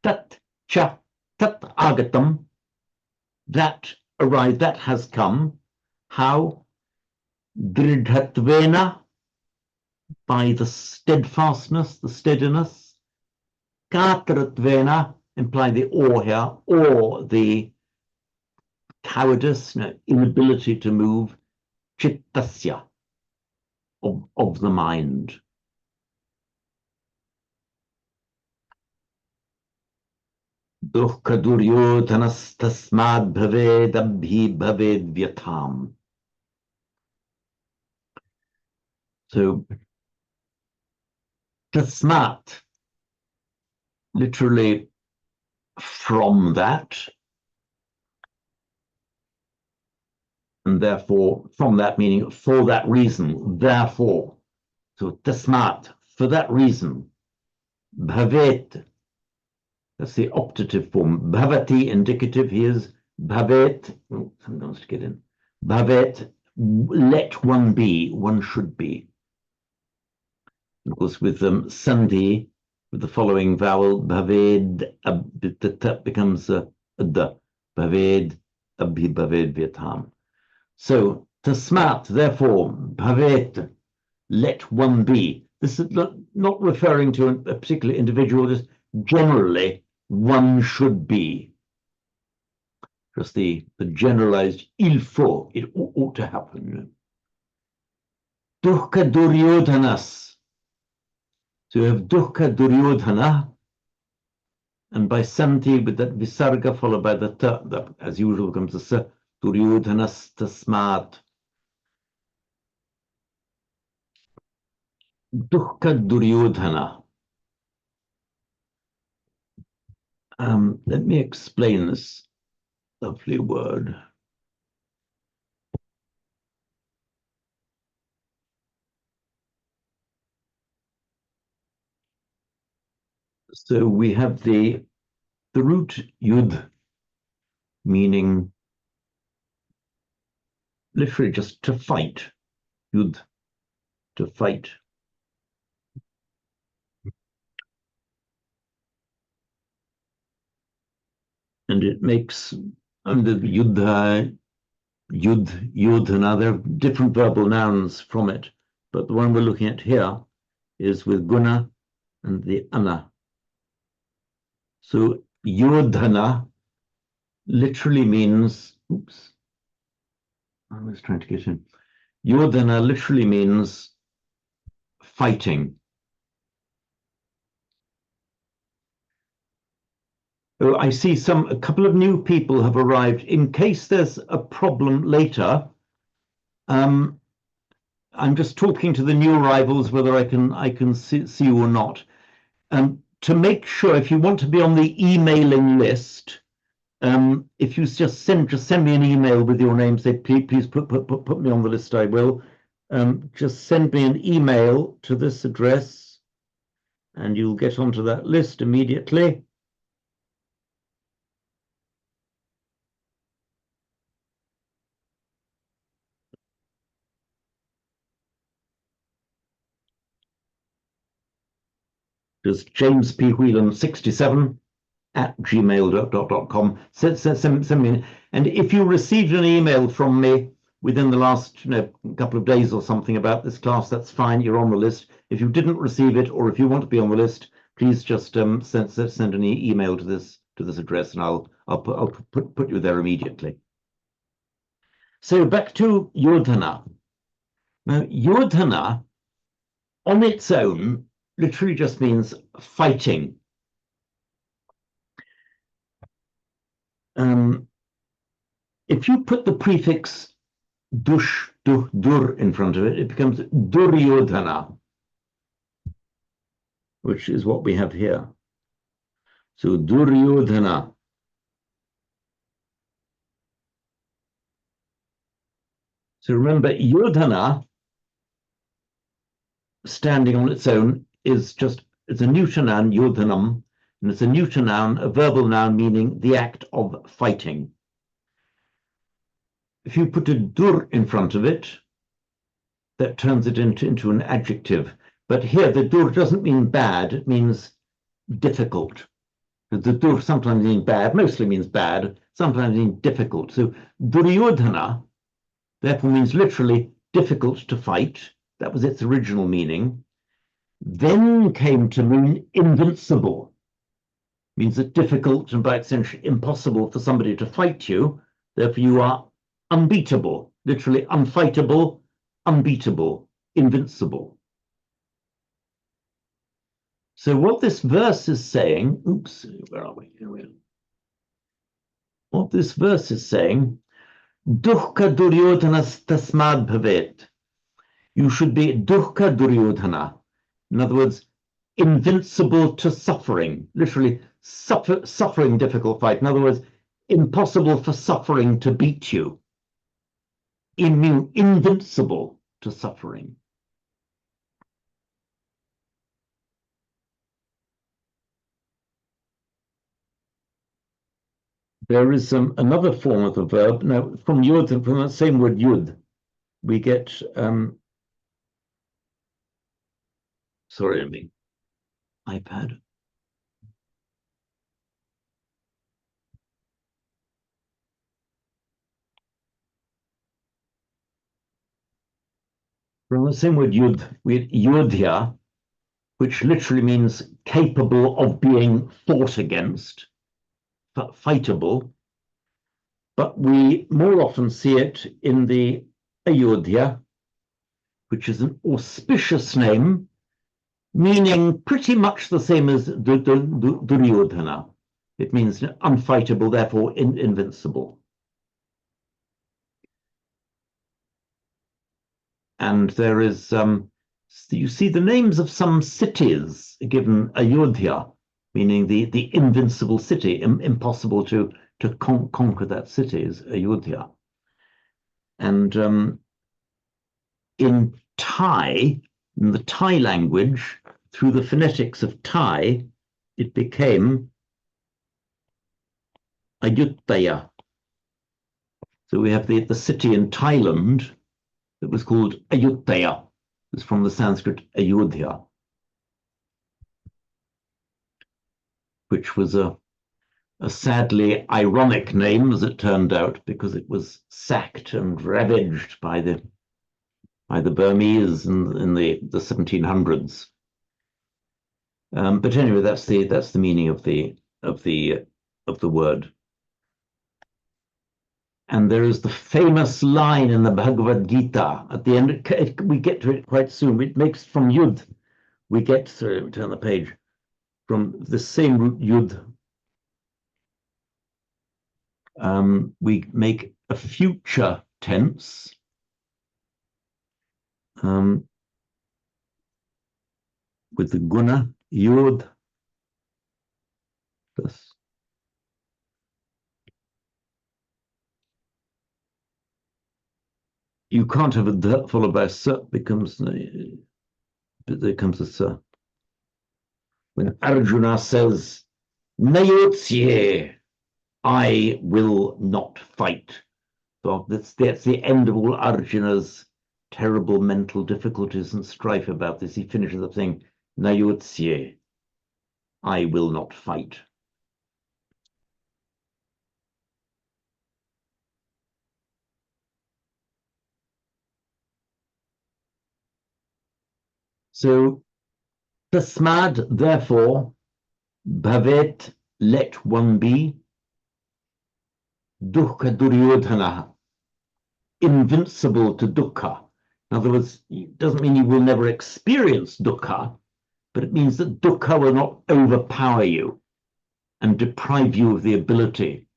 tat cha tat agatam, that arrived, that has come. How? Dridhatvena, by the steadfastness, the steadiness. Kataratvena, imply the awe here, or the cowardice, inability to move. Chittasya, of the mind. Dukkha duryodhanas tasmad bhaved abhi bhaved vyatham. So, tasmat, literally from that, and therefore, from that meaning, for that reason, therefore. So, tasmat, for that reason, bhavet, That's the optative form. Bhavati, indicative, here's bhavet. Oh, something else to get in. Bhavet, let one be, one should be. Of course, with sandhi, with the following vowel, bhaved, the t becomes a d. Bhaved, abhi bhaved vyatam. So, tasmat, therefore, bhavet, let one be. This is not referring to a particular individual, just generally, one should be. Just the generalized il faut, it ought to happen. Dukkha duryodhanas. So you have dukkha duryodhana, and by santi with that visarga followed by the ta, that as usual comes the sa, duryodhanas tasmat. Dukkha duryodhana. Let me explain this lovely word. So we have the root yud, meaning literally just to fight. Yud, to fight. And it makes under the yuddha, yudhana, there are different verbal nouns from it, but the one we're looking at here is with guna and the ana. So yodhana literally means, oops, I was trying to get in. Yodhana literally means fighting. Oh, I see a couple of new people have arrived. In case there's a problem later, I'm just talking to the new arrivals whether I can see you or not. To make sure, if you want to be on the emailing list, if you just send me an email with your name, say please put me on the list. I will. Just send me an email to this address, and you'll get onto that list immediately. Just James P. Whelan 67 at gmail.com. Send me, and if you received an email from me within the last couple of days or something about this class, that's fine, you're on the list. If you didn't receive it, or if you want to be on the list, please just send an email to this address, and I'll put you there immediately. So back to yodhana. Now yodhana on its own literally just means fighting. If you put the prefix dur in front of it, it becomes duryodhana, which is what we have here. So duryodhana. So remember, yodhana, standing on its own, it's a neuter noun, yodhanam, and it's a neuter noun, a verbal noun meaning the act of fighting. If you put a dur in front of it, that turns it into an adjective. But here, the dur doesn't mean bad, it means difficult. The dur sometimes means bad, mostly means bad, sometimes means difficult. So duryodhana, therefore, means literally difficult to fight. That was its original meaning. Then came to mean invincible. Means that difficult and by extension impossible for somebody to fight you. Therefore, you are unbeatable, literally unfightable, unbeatable, invincible. So what this verse is saying, oops, where are we? Here we are. What this verse is saying, dukkha duryodhanas tasmad bhavet. You should be dukkha duryodhana. In other words, invincible to suffering, literally suffering difficult fight. In other words, impossible for suffering to beat you. Invincible to suffering. There is another form of the verb. Now, from yud, from that same word yud, we get, sorry, I mean, iPad. From the same word yud, we had yudhya, which literally means capable of being fought against, fightable. But we more often see it in the Ayodhya, which is an auspicious name, meaning pretty much the same as Duryodhana. It means unfightable, therefore invincible. And there is, you see the names of some cities given Ayodhya, meaning the invincible city, impossible to conquer that city is Ayodhya. And in Thai, in the Thai language, through the phonetics of Thai, it became Ayutthaya. So we have the city in Thailand that was called Ayutthaya. It's from the Sanskrit Ayodhya, which was a sadly ironic name, as it turned out, because it was sacked and ravaged by the Burmese in the 1700s. But anyway, that's the meaning of the word. And there is the famous line in the Bhagavad Gita at the end. We get to it quite soon. It makes from Yud. We get, sorry, let me turn the page, from the same root Yud. We make a future tense. With the guna, Yud, plus you can't have a d followed by a s, becomes there comes a s. When Arjuna says, Nayotsye, I will not fight. So that's the end of all Arjuna's terrible mental difficulties and strife about this. He finishes up saying, Nayotsye, I will not fight. So, tasmad, therefore, bhavet, let one be, dukkha duryodhana, invincible to dukkha. In other words, it doesn't mean you will never experience dukkha, but it means that dukkha will not overpower you and deprive you of the ability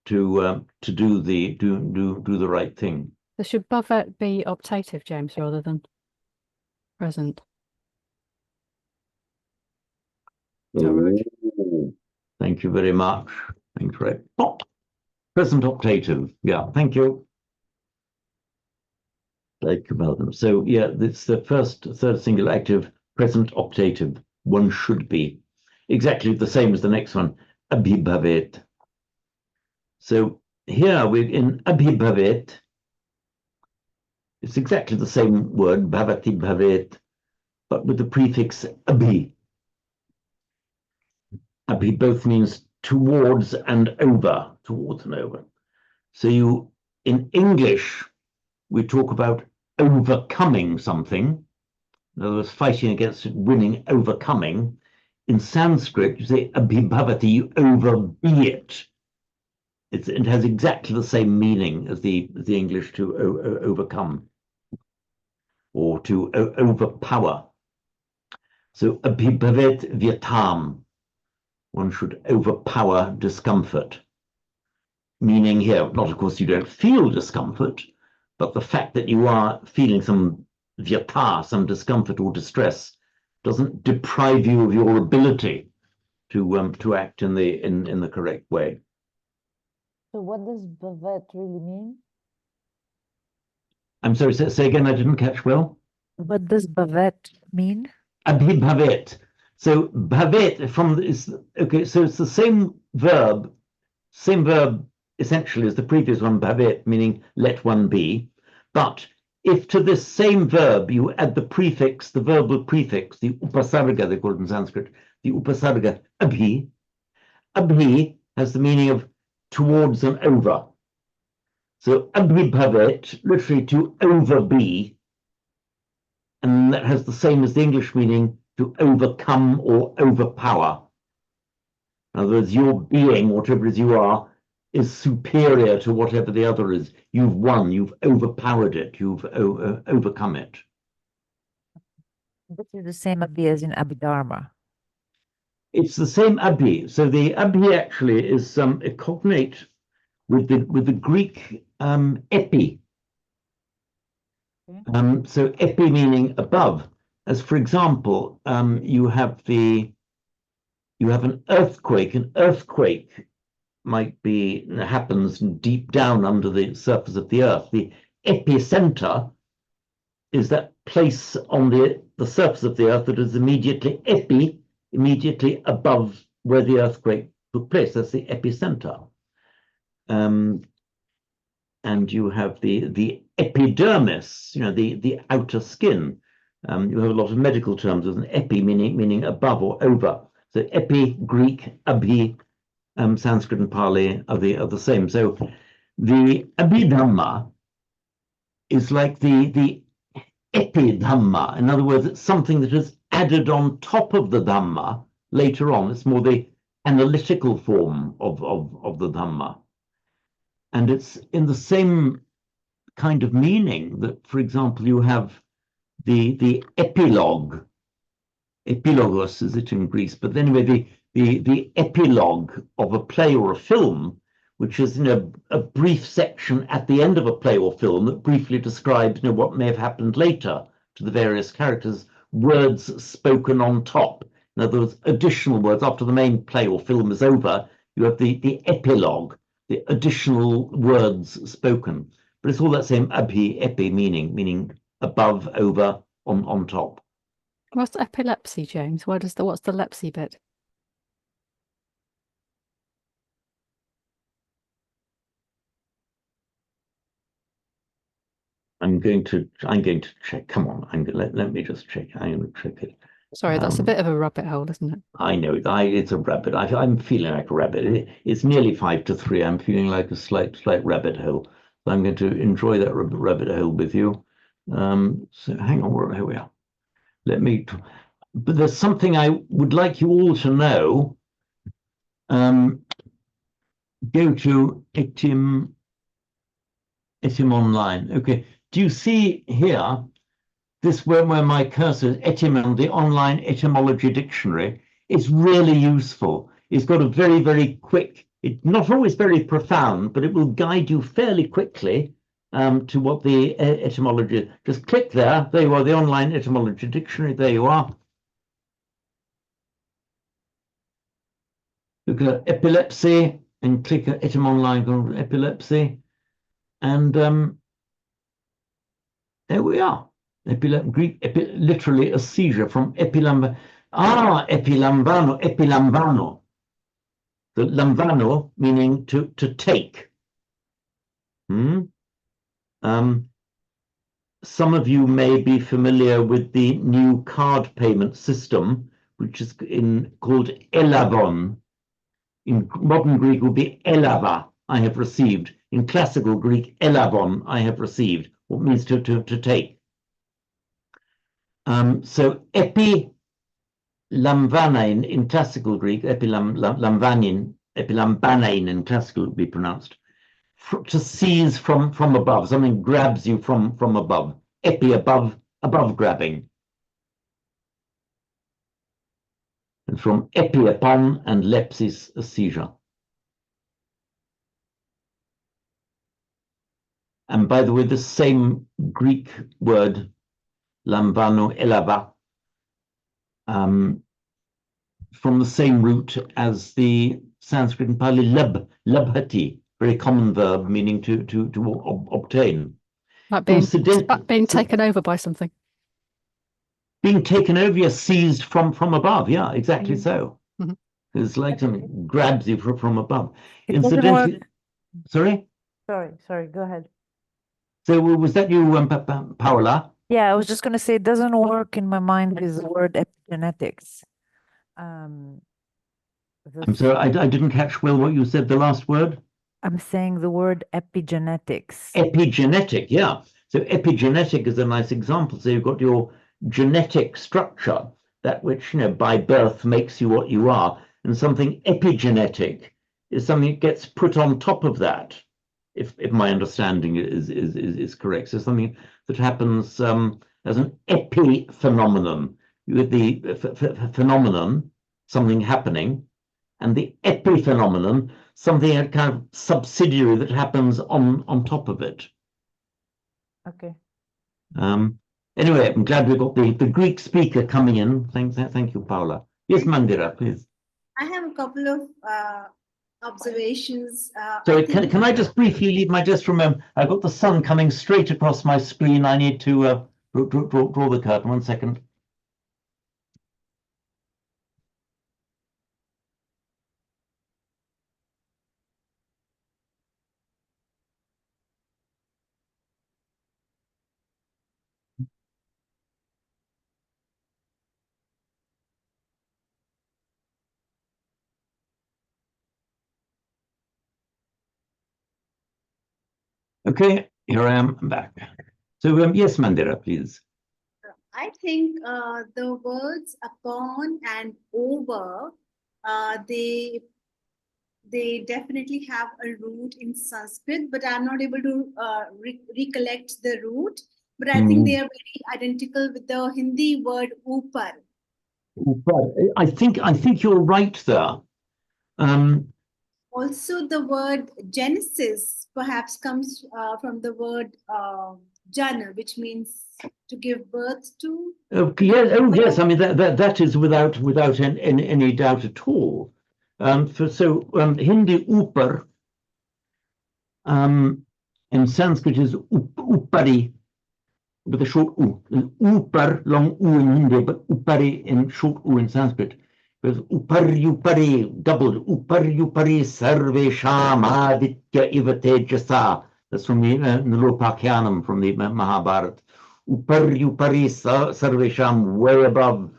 to do the right thing. So should bhavet be optative, James, rather than present? Is that right? Thank you very much. Thanks, Ray. Oh, present optative. Yeah, thank you. Thank you, Malcolm. So yeah, it's the third singular active present optative. One should be exactly the same as the next one, abhibhavet. So here we're in abhibhavet. It's exactly the same word, bhavati bhavet, but with the prefix abhi. Abhi both means towards and over, towards and over. So you, in English, we talk about overcoming something. In other words, fighting against it, winning, overcoming. In Sanskrit, you say abhibhavati, you overbe it. It has exactly the same meaning as the English to overcome or to overpower. So abhibhavet vyatam, one should overpower discomfort. Meaning here, not of course you don't feel discomfort, but the fact that you are feeling some vyata, some discomfort or distress, doesn't deprive you of your ability to act in the correct way. So what does bhavet really mean? I'm sorry, say again, I didn't catch well. What does bhavet mean? Abhibhavet. So bhavet is okay, so it's the same verb same verb essentially as the previous one, bhavet, meaning let one be. But if to this same verb you add the prefix, the verbal prefix, the upasarga, they call it in Sanskrit, the upasarga abhi, abhi has the meaning of towards and over. So abhi bhavet, literally to over be, and that has the same as the English meaning to overcome or overpower. In other words, your being, whatever it is you are, is superior to whatever the other is. You've won, you've overpowered it, you've overcome it. This is the same abhi as in Abhidharma. It's the same abhi. So the abhi actually is a cognate with the Greek epi. So epi meaning above. As for example, you have an earthquake. An earthquake might be happens deep down under the surface of the earth. The epicenter is that place on the surface of the earth that is immediately above where the earthquake took place. That's the epicenter. And you have the epidermis, the outer skin. You have a lot of medical terms with an epi meaning above or over. So epi, Greek, abhi, Sanskrit and Pali are the same. So the Abhidhamma is like the Epidhamma. In other words, it's something that is added on top of the Dhamma later on. It's more the analytical form of the Dhamma. And it's in the same kind of meaning that, for example, you have the epilogue. Epilogos is it in Greece, but anyway, the epilogue of a play or a film, which is a brief section at the end of a play or film that briefly describes what may have happened later to the various characters, words spoken on top. In other words, additional words after the main play or film is over. You have the epilogue, the additional words spoken. But it's all that same epi meaning above, over, on top. What's epilepsy, James? What's the lepsy bit? I'm going to check. Come on, let me just check. I'm going to check it. Sorry, that's a bit of a rabbit hole, isn't it? I know it's a rabbit. I'm feeling like a rabbit. It's nearly 5 to 3. I'm feeling like a slight rabbit hole. So I'm going to enjoy that rabbit hole with you. So hang on, here we are. But there's something I would like you all to know. Go to Etim Online. Okay. Do you see here this where my cursor is Etymon, the online etymology dictionary? It's really useful. It's got a very, very quick, it's not always very profound, but it will guide you fairly quickly to what the etymology is. Just click there. There you are, the online etymology dictionary. There you are. Look at epilepsy and click at Etym Online on epilepsy. And there we are. Greek, literally a seizure from epilambano. Epilambano. The lambano meaning to take. Some of you may be familiar with the new card payment system, which is called elavon. In modern Greek, it would be elava, I have received. In classical Greek, elavon, I have received, what means to take. So epilamvanein in classical Greek, epilamvanein in classical would be pronounced, to seize from above. Something grabs you from above. Epi, above grabbing. And from epi, upon, and lepsis, a seizure. And by the way, the same Greek word, lambano, elava, from the same root as the Sanskrit and Pali labhati, very common verb meaning to obtain. Like being taken over by something. Being taken over, you're seized from above. Yeah, exactly so. It's like something grabs you from above. It doesn't Incidentally, work. sorry? Sorry, go ahead. So was that you, Paola? Yeah, I was just going to say it doesn't work in my mind with the word epigenetics. Um, I'm sorry, I didn't catch well what you said, the last word. I'm saying the word epigenetics. Epigenetic, yeah. So epigenetic is a nice example. So you've got your genetic structure, that which, by birth makes you what you are, and something epigenetic is something that gets put on top of that, if my understanding is correct. So something that happens as an epiphenomenon. With the phenomenon, something happening, and the epiphenomenon, something a kind of subsidiary that happens on top of it. Okay. Anyway, I'm glad we got the Greek speaker coming in. Thank you, Paula. Yes, Mandira, please. I have a couple of observations. So I think can I just briefly leave my just remember? I've got the sun coming straight across my screen. I need to draw the curtain. 1 second. Okay, here I am. I'm back. So yes, Mandira, please. I think the words upon and over, they definitely have a root in Sanskrit, but I'm not able to recollect the root. But I think they are very identical with the Hindi word upar. I think you're right there. Also, the word Genesis perhaps comes from the word jana, which means to give birth to. Yes. I mean that is without any doubt at all. Hindi upar in Sanskrit is upari with a short u. Upar long u in Hindi, but upari in short u in Sanskrit. Because upari doubled upari sarvesham aditya iva tejasa. That's from the Nilopakyanam from the Mahabharata. Upari sarvesham, way above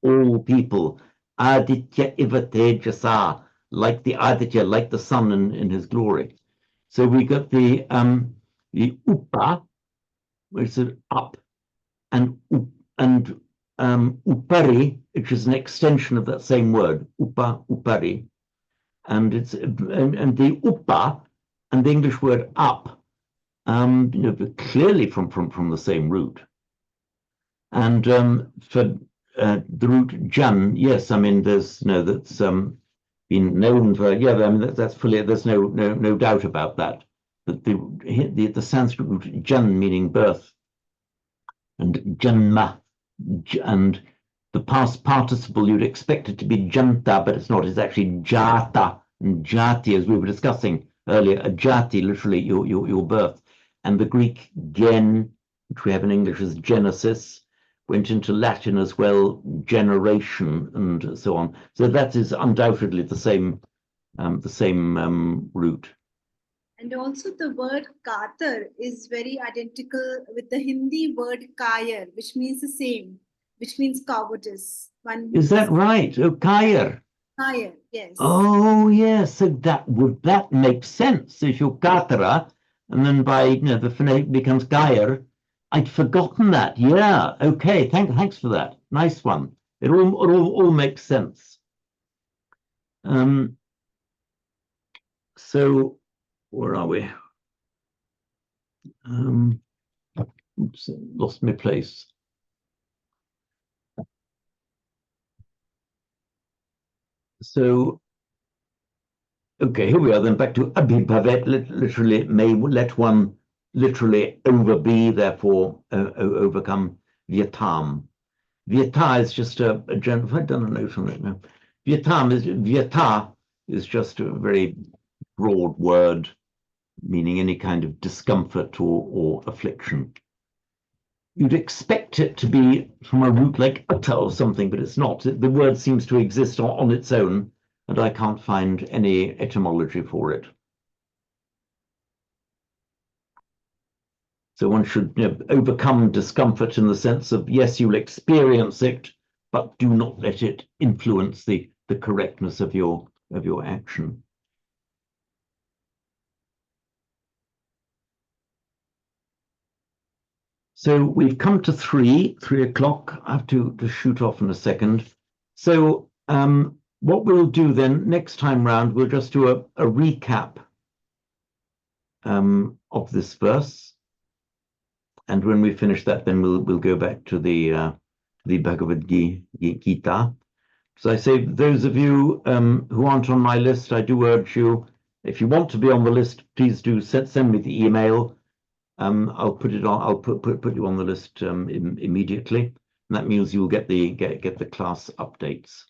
all people. Aditya iva tejasa, like the Aditya, like the sun in his glory. So we got the upa, which is up, and upari, which is an extension of that same word, upari, and it's and the upa and the English word up, clearly from the same root. And for the root jan, yes, I mean there's that's been known for, yeah, I mean that's fully, there's no doubt about that. That the Sanskrit root jan meaning birth, and janma, and the past participle you'd expect it to be janta, but it's not. It's actually jata, and jati, as we were discussing earlier, a jati, literally your birth. And the Greek gen, which we have in English as Genesis, went into Latin as well, generation, and so on. So that is undoubtedly the same root. And also the word katar is very identical with the Hindi word kayar, which means the same, which means cowardice. Is that right? Oh, kayar. Kayar, yes. Oh, yes. So that makes sense. If you're katara, and then by the phonetic becomes kayar. I'd forgotten that. Yeah. Okay. Thanks for that. Nice one. It all makes sense. So where are we? Oops, lost my place. So, okay, here we are then, back to abhibhavet, literally, may let one literally over be, therefore overcome vyatam. Vyata is just a general, have I done a note on it now? Vyata is just a very broad word, meaning any kind of discomfort or affliction. You'd expect it to be from a root like uta or something, but it's not. The word seems to exist on its own and I can't find any etymology for it. So one should overcome discomfort in the sense of, yes, you'll experience it, but do not let it influence the correctness of your action. So we've come to 3 o'clock. I have to shoot off in a second. So what we'll do then next time round, we'll just do a recap of this verse. And when we finish that, then we'll go back to the Bhagavad Gita. So I say, those of you who aren't on my list, I do urge you, if you want to be on the list, please do send me the email. I'll put it on. I'll put you on the list immediately, and that means you'll get the class updates.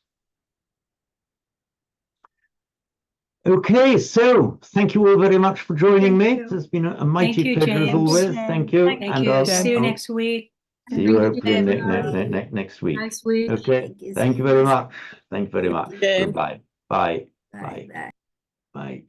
Okay, so thank you all very much for joining me. It's been a mighty pleasure as always. Thank you. Thank you. See you next week. See you hopefully next week. Nice week. Okay. Thank you very much. Thank you very much. Goodbye. Bye. Bye. Bye. Bye.